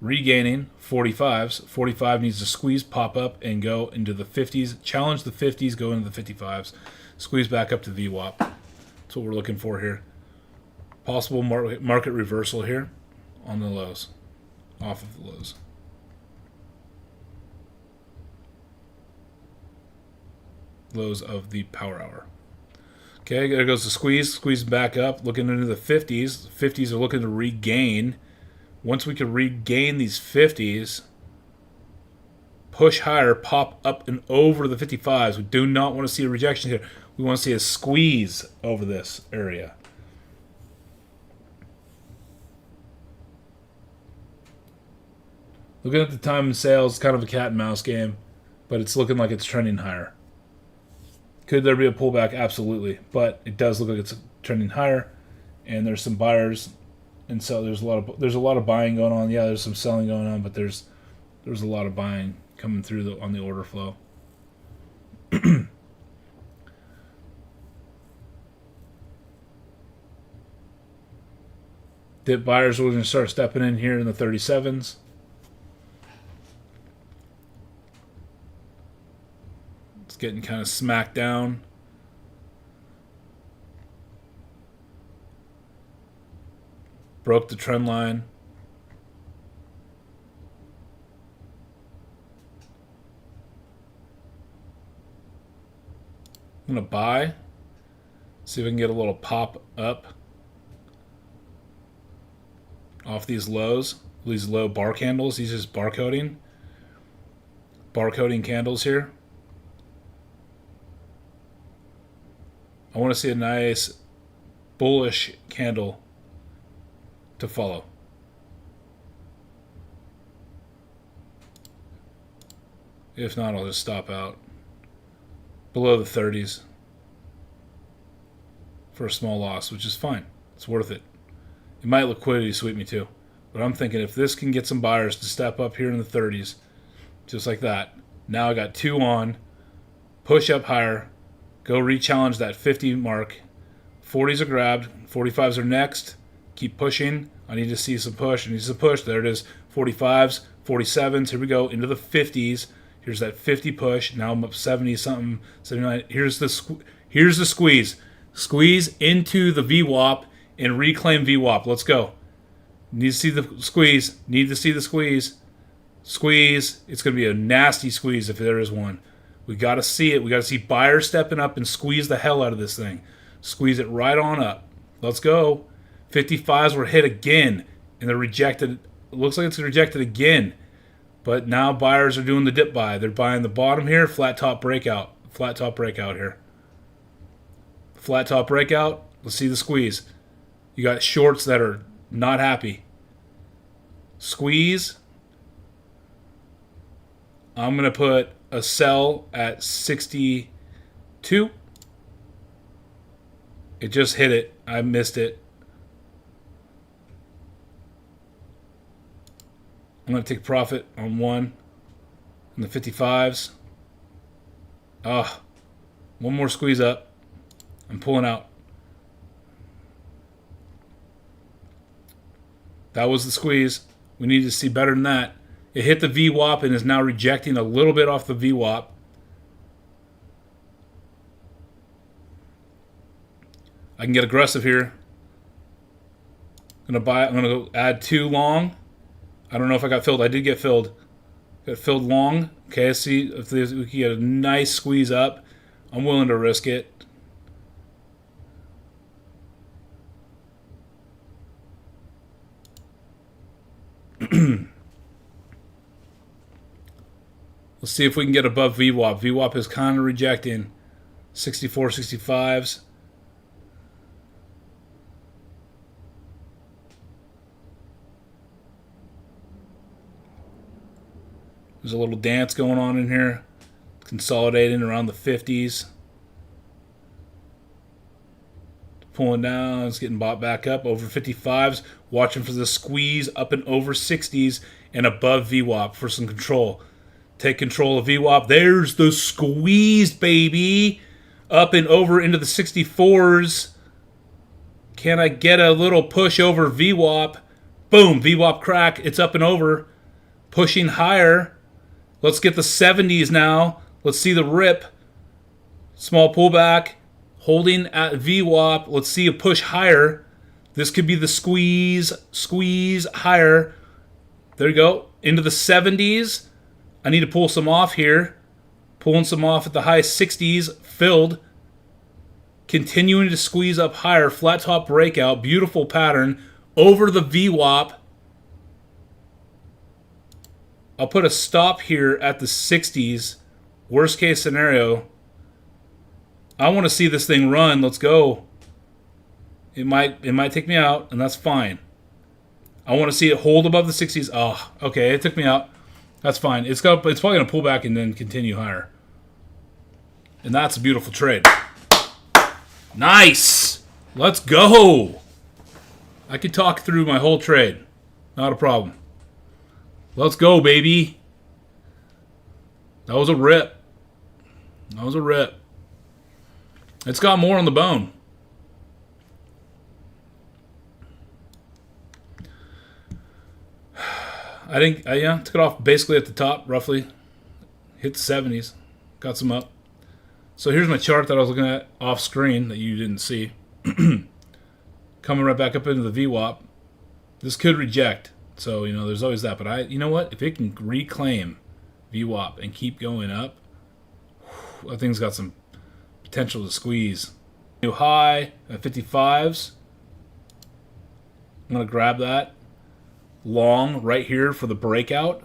Speaker 1: Regaining 45s. 45 needs to squeeze, pop up, and go into the 50s. Challenge the 50s, go into the 55s. Squeeze back up to VWAP. That's what we're looking for here. Possible market reversal here on the lows. Off of the lows. Lows of the power hour. Okay, there goes the squeeze. Squeeze back up. Looking into the 50s. 50s are looking to regain. Once we can regain these 50s, push higher, pop up and over the 55s. We do not want to see a rejection here. We want to see a squeeze over this area. Looking at the time and sales, kind of a cat and mouse game, but it's looking like it's trending higher. Could there be a pullback? Absolutely, but it does look like it's trending higher, and there's some buyers, and so there's a lot of buying going on. Yeah, there's some selling going on, but there's a lot of buying coming through on the order flow. Dip buyers are going to start stepping in here in the 37s. It's getting kind of smacked down. Broke the trend line. I'm going to buy. See if we can get a little pop up off these lows, these low bar candles. These are just barcoding candles here. I want to see a nice bullish candle to follow. If not, I'll just stop out below the 30s for a small loss, which is fine. It's worth it. It might liquidity sweep me too. But I'm thinking if this can get some buyers to step up here in the 30s, just like that, now I got 2 on, push up higher, go re-challenge that 50 mark. 40s are grabbed, 45s are next. Keep pushing. I need to see some push. I need some push. There it is. 45s, 47s. Here we go into the 50s. Here's that 50 push. Now I'm up 70 something, 79. Here's the squeeze. Squeeze into the VWAP and reclaim VWAP. Let's go. Need to see the squeeze. Need to see the squeeze. Squeeze. It's going to be a nasty squeeze if there is one. We got to see it. We got to see buyers stepping up and squeeze the hell out of this thing. Squeeze it right on up. Let's go. 55s were hit again, and they're rejected. It looks like it's rejected again. But now buyers are doing the dip buy. They're buying the bottom here, flat top breakout. Flat top breakout here. Flat top breakout. Let's see the squeeze. You got shorts that are not happy. Squeeze. I'm going to put a sell at 62. It just hit it. I missed it. I'm going to take profit on one in the 55s. One more squeeze up. I'm pulling out. That was the squeeze. We need to see better than that. It hit the VWAP and is now rejecting a little bit off the VWAP. I can get aggressive here. I'm going to go add 2 long. I don't know if I got filled. I did get filled. Got filled long. Okay, let's see if we can get a nice squeeze up. I'm willing to risk it. Let's see if we can get above VWAP. VWAP is kind of rejecting 64, 65s. There's a little dance going on in here. Consolidating around the 50s. Pulling down. It's getting bought back up. Over 55s. Watching for the squeeze up and over 60s and above VWAP for some control. Take control of VWAP. There's the squeeze, baby. Up and over into the 64s. Can I get a little push over VWAP? Boom. VWAP crack. It's up and over. Pushing higher. Let's get the 70s now. Let's see the rip. Small pullback. Holding at VWAP. Let's see a push higher. This could be the squeeze. Squeeze higher. There you go. Into the 70s. I need to pull some off here. Pulling some off at the high 60s. Filled. Continuing to squeeze up higher. Flat top breakout. Beautiful pattern. Over the VWAP. I'll put a stop here at the 60s. Worst case scenario. I want to see this thing run. Let's go. It might take me out, and that's fine. I want to see it hold above the 60s. Oh, okay, it took me out. That's fine. It's probably going to pull back and then continue higher. And that's a beautiful trade. Nice. Let's go. I could talk through my whole trade. Not a problem. Let's go, baby. That was a rip. That was a rip. It's got more on the bone. I think, took it off basically at the top, roughly. Hit the 70s. Got some up. So here's my chart that I was looking at off screen that you didn't see. Coming right back up into the VWAP. This could reject. So, there's always that. But you know what? If it can reclaim VWAP and keep going up, that thing's got some potential to squeeze. New high at 55s. I'm going to grab that. Long right here for the breakout.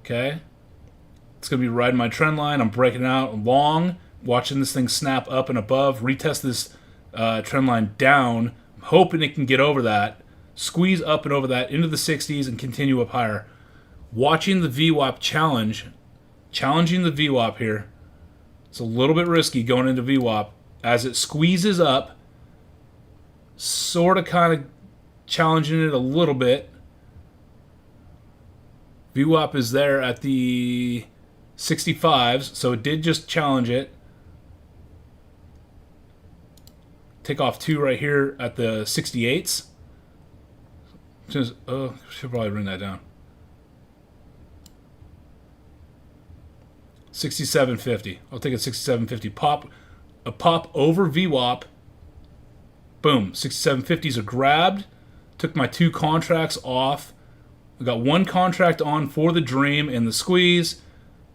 Speaker 1: Okay. It's going to be riding my trend line. I'm breaking out long. Watching this thing snap up and above. Retest this trend line down. I'm hoping it can get over that. Squeeze up and over that into the 60s and continue up higher. Watching the VWAP challenge. Challenging the VWAP here. It's a little bit risky going into VWAP. As it squeezes up. Sort of kind of challenging it a little bit. VWAP is there at the 65s, so it did just challenge it. Take off 2 right here at the 68s. Just, should probably bring that down. 67.50. I'll take a 67.50 pop. A pop over VWAP. Boom. 67.50s are grabbed. Took my 2 contracts off. I got 1 contract on for the dream and the squeeze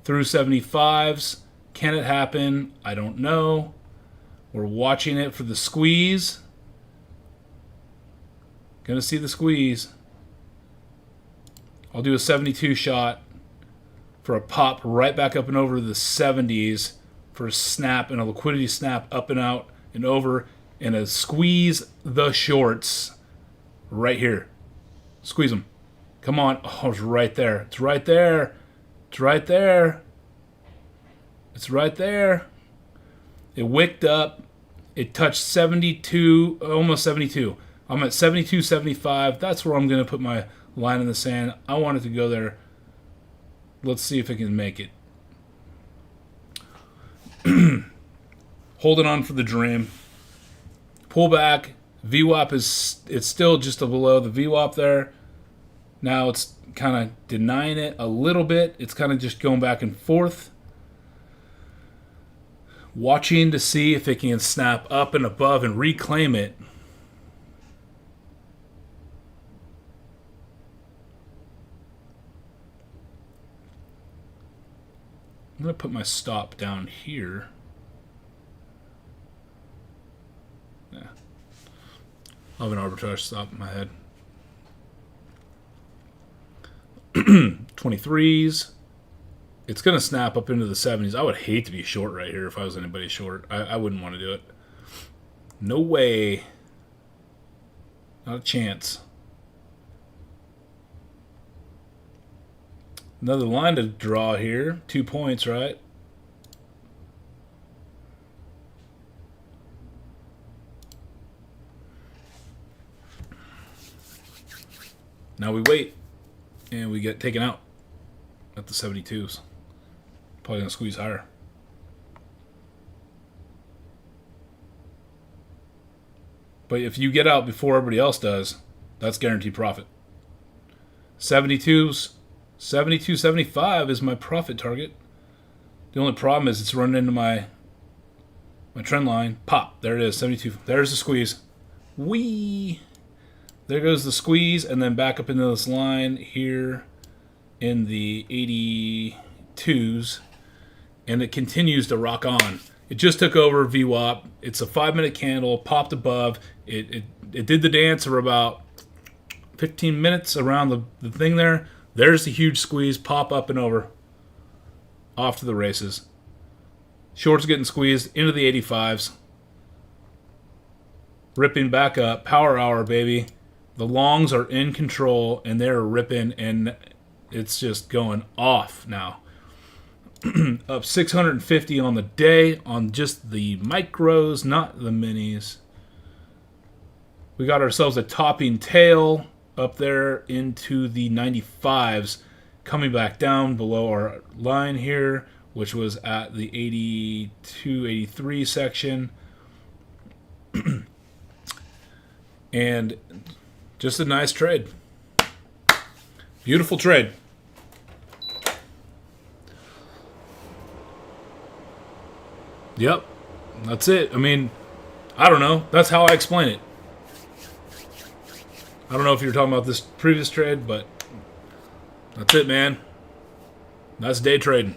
Speaker 1: through 75s. Can it happen? I don't know. We're watching it for the squeeze. Gonna see the squeeze. I'll do a 72 shot for a pop right back up and over the 70s for a snap and a liquidity snap up and out and over and a squeeze the shorts right here. Squeeze them. Come on. Oh, it's right there. It's right there. It's right there. It's right there. It wicked up. It touched 72, almost 72. I'm at 72.75. That's where I'm going to put my line in the sand. I want it to go there. Let's see if it can make it. Holding on for the dream. Pull back. VWAP it's still just below the VWAP there. Now it's kind of denying it a little bit. It's kind of just going back and forth. Watching to see if it can snap up and above and reclaim it. I'm going to put my stop down here. Yeah. I'll have an arbitrage stop in my head. 23s. It's going to snap up into the 70s. I would hate to be short right here if I was anybody short. I wouldn't want to do it. No way. Not a chance. Another line to draw here. 2 points, right? Now we wait. And we get taken out at the 72s. Probably going to squeeze higher. But if you get out before everybody else does, that's guaranteed profit. 72s, 72.75 is my profit target. The only problem is it's running into my trend line. Pop. There it is, 72. There's the squeeze. Whee! There goes the squeeze, and then back up into this line here in the 82s, and it continues to rock on. It just took over VWAP. It's a 5-minute candle, popped above. It did the dance for about 15 minutes around the thing there. There's the huge squeeze, pop up and over. Off to the races. Shorts getting squeezed into the 85s. Ripping back up. Power hour, baby. The longs are in control, and they're ripping, and it's just going off now. Up 650 on the day on just the micros, not the minis. We got ourselves a topping tail up there into the 95s, coming back down below our line here, which was at the 82, 83 section. And just a nice trade. Beautiful trade. Yep. That's it. I mean, I don't know. That's how I explain it. I don't know if you were talking about this previous trade, but that's it, man. That's day trading.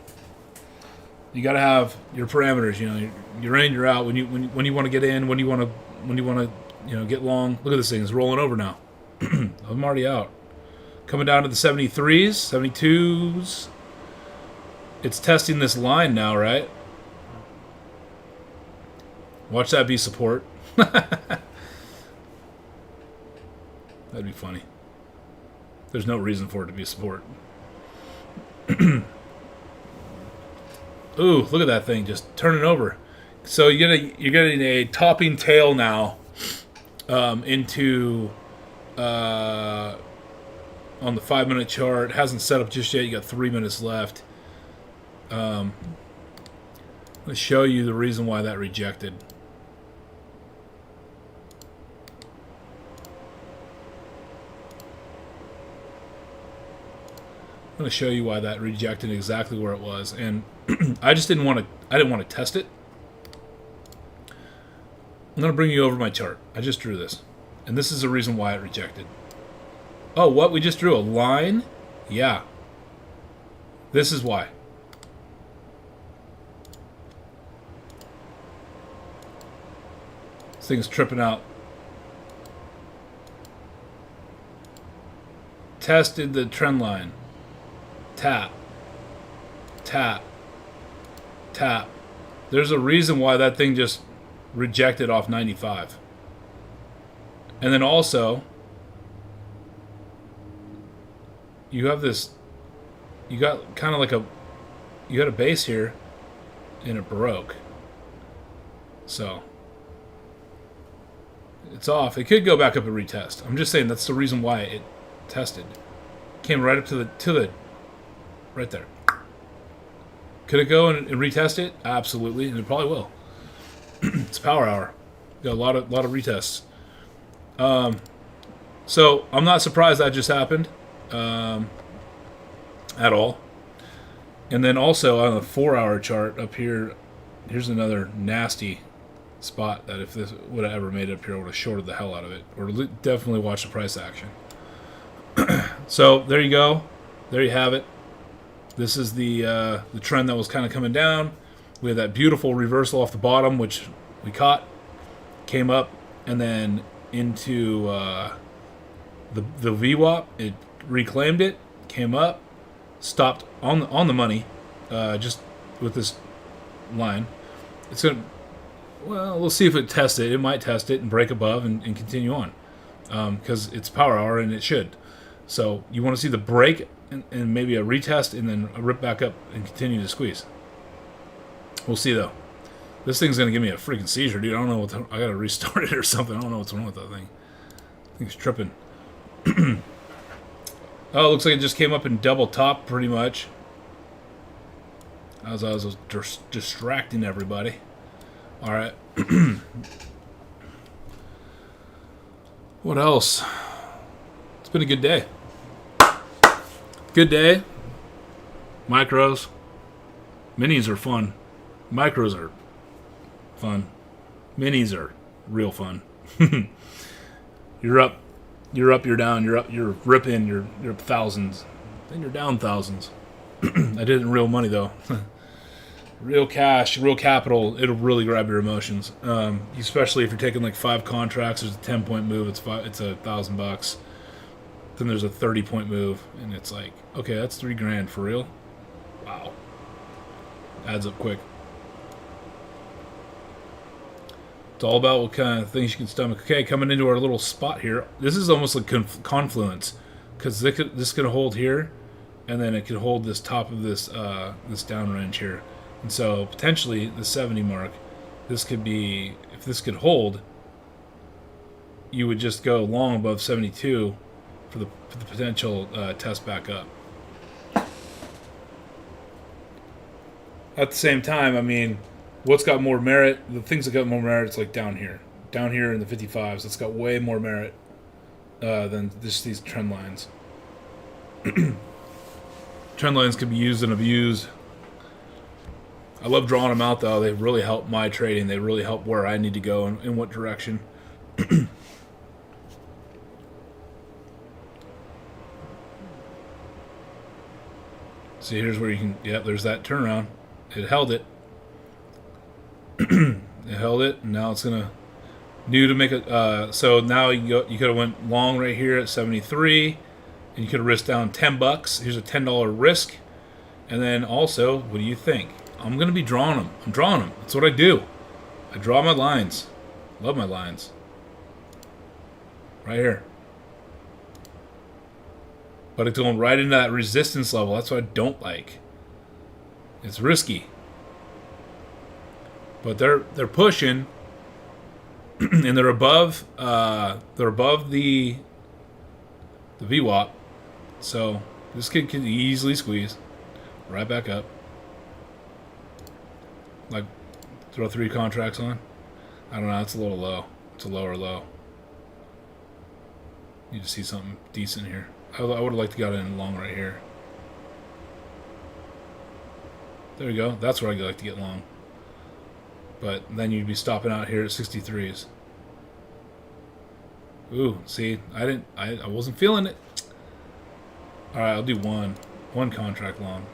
Speaker 1: You got to have your parameters. You know, you're in, you're out. When you want to get in, when you want to get long. Look at this thing; it's rolling over now. I'm already out. Coming down to the 73s, 72s. It's testing this line now, right? Watch that be support. That'd be funny. There's no reason for it to be support. Ooh, look at that thing just turning over. So you're getting a topping tail now into on the 5-minute chart. It hasn't set up just yet. You got 3 minutes left. I'm going to show you the reason why that rejected. I'm going to show you why that rejected exactly where it was, and I didn't want to test it. I'm going to bring you over my chart. I just drew this, and this is the reason why it rejected. Oh, what? We just drew a line? Yeah. This is why. This thing's tripping out. Tested the trend line. Tap. Tap. Tap. There's a reason why that thing just rejected off 95. And then also, you have this, you got kind of like you got a base here, and it broke. So, it's off. It could go back up and retest. I'm just saying that's the reason why it tested. Came right up to the right there. Could it go and retest it? Absolutely, and it probably will. It's power hour. Got a lot of retests. So I'm not surprised that just happened at all. And then also on the 4-hour chart up here, here's another nasty spot that if this would have ever made it up here, I would have shorted the hell out of it, or definitely watch the price action. So there you go. There you have it. This is the trend that was kind of coming down. We had that beautiful reversal off the bottom, which we caught, came up, and then into the VWAP. It reclaimed it, came up, stopped on the money, just with this line. It's gonna. Well, we'll see if it tests it. It might test it and break above and continue on, because it's power hour and it should. So you want to see the break and maybe a retest and then a rip back up and continue to squeeze. We'll see though. This thing's gonna give me a freaking seizure, dude. I don't know I gotta restart it or something. I don't know what's wrong with that thing. I think it's tripping. Oh, it looks like it just came up in double top pretty much. As I was distracting everybody. All right. What else? It's been a good day. Good day. Micros. Minis are fun. Micros are fun. Minis are real fun. You're up, you're down, you're ripping, you're up thousands. Then you're down thousands. I did it in real money though. Real cash, real capital, it'll really grab your emotions. Especially if you're taking like 5 contracts, there's a 10-point move, it's $1,000. Then there's a 30-point move, and it's like, okay, that's $3,000 for real. Wow, adds up quick. It's all about what kind of things you can stomach. Okay, coming into our little spot here. This is almost like confluence, because this could hold here, and then it could hold this top of this down range here. And so potentially the 70 mark, this could be, if this could hold, you would just go long above 72 for the potential test back up. At the same time, I mean, what's got more merit? The things that got more merit, it's like down here in the 55s. It's got way more merit than just these trend lines. Trend lines can be used and abused. I love drawing them out, though. They really help my trading. They really help where I need to go and in what direction. See, here's where you can... Yep, there's that turnaround. It held it. It held it, and now it's gonna new to make it. So now you could have went long right here at 73, and you could have risked down $10. Here's a $10 risk, and then also, what do you think? I'm gonna be drawing them. I'm drawing them. That's what I do. I draw my lines. Love my lines. Right here. But it's going right into that resistance level. That's what I don't like. It's risky. But they're pushing, and they're above the VWAP. So this kid can easily squeeze right back up. Like throw 3 contracts on. I don't know. It's a little low. It's a lower low. Need to see something decent here. I would have liked to got in long right here. There we go. That's where I like to get long. But then you'd be stopping out here at 63s. Ooh, see, I wasn't feeling it. All right, I'll do one contract long.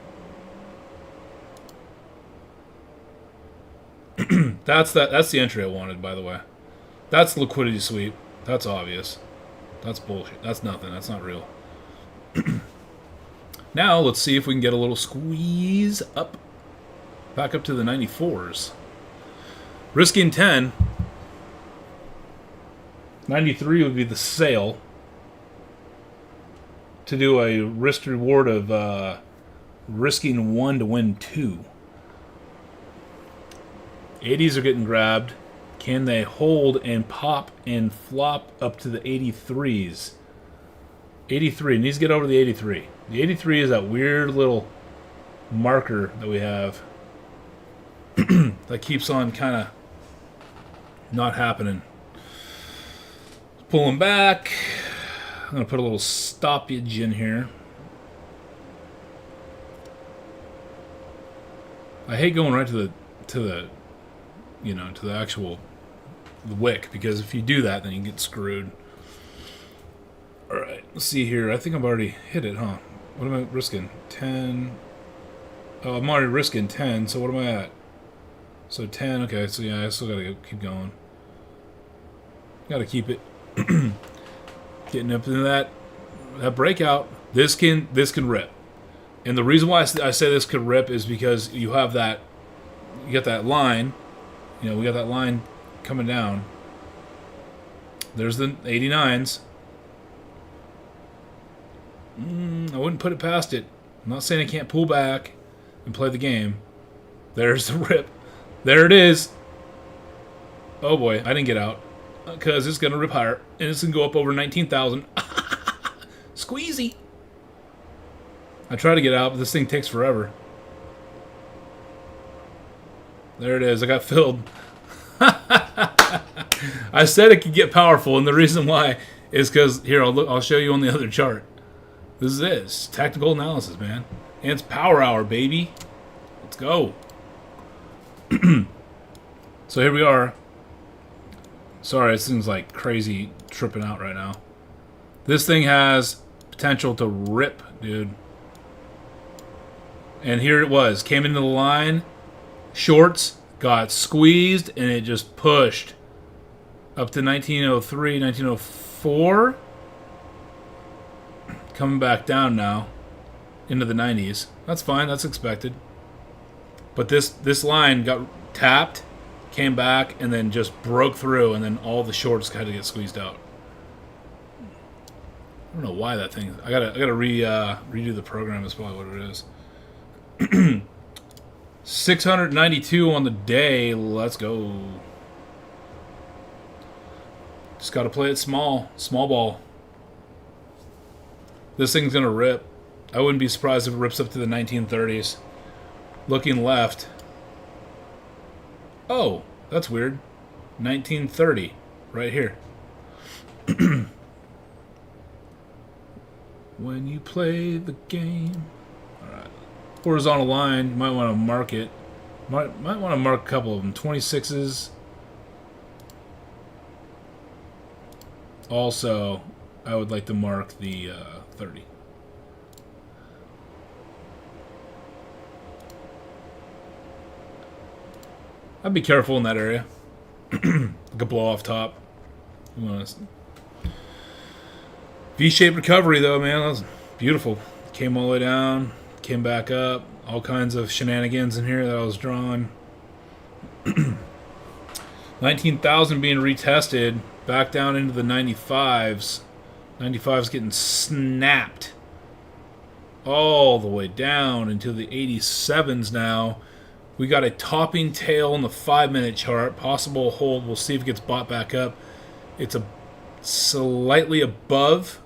Speaker 1: That's the entry I wanted, by the way. That's liquidity sweep. That's obvious. That's bullshit. That's nothing. That's not real. Now let's see if we can get a little squeeze up, back up to the 94s. Risking 10. 93 would be the sale. To do a risk reward of risking 1 to win 2. 80s are getting grabbed. Can they hold and pop and flop up to the 83s? 83. It needs to get over the 83. The 83 is that weird little marker that we have that keeps on kind of not happening. Pulling back. I'm going to put a little stoppage in here. I hate going right to the actual wick, because if you do that, then you get screwed. All right, let's see here. I think I've already hit it, huh? What am I risking? 10. Oh, I'm already risking 10. So what am I at? So 10. Okay, so yeah, I still gotta keep going. Gotta keep it getting up into that breakout. This can rip. And the reason why I say this could rip is because you have that, you got that line. You know, we got that line coming down. There's the 89s. I wouldn't put it past it. I'm not saying I can't pull back and play the game. There's the rip. There it is. Oh boy, I didn't get out. Because it's going to rip higher. And it's going to go up over 19,000. Squeezy. I try to get out, but this thing takes forever. There it is. I got filled. I said it could get powerful, and the reason why is because, here, I'll show you on the other chart. This is it. It's tactical analysis, man. And it's power hour, baby. Let's go. So here we are. Sorry, it seems like crazy tripping out right now. This thing has potential to rip, dude. And here it was. Came into the line. Shorts. Got squeezed. And it just pushed. Up to 1903, 1904. Coming back down now. Into the 90s. That's fine. That's expected. But this line got tapped. Came back and then just broke through, and then all the shorts had to get squeezed out. I don't know why that thing. I gotta redo the program. Is probably what it is. 692 on the day. Let's go. Just gotta play it small ball. This thing's gonna rip. I wouldn't be surprised if it rips up to the 1930s. Looking left. Oh, that's weird. 1930, right here. When you play the game. Alright. Horizontal line, you might want to mark it. Might want to mark a couple of them. 26s. Also, I would like to mark the 30. I'd be careful in that area. Like a blow off top. V-shaped recovery though, man. That was beautiful. Came all the way down, came back up. All kinds of shenanigans in here that I was drawing. 19,000 being retested. Back down into the 95s. 95's getting snapped all the way down into the 87s now. We got a topping tail in the 5-minute chart. Possible hold. We'll see if it gets bought back up. It's a slightly above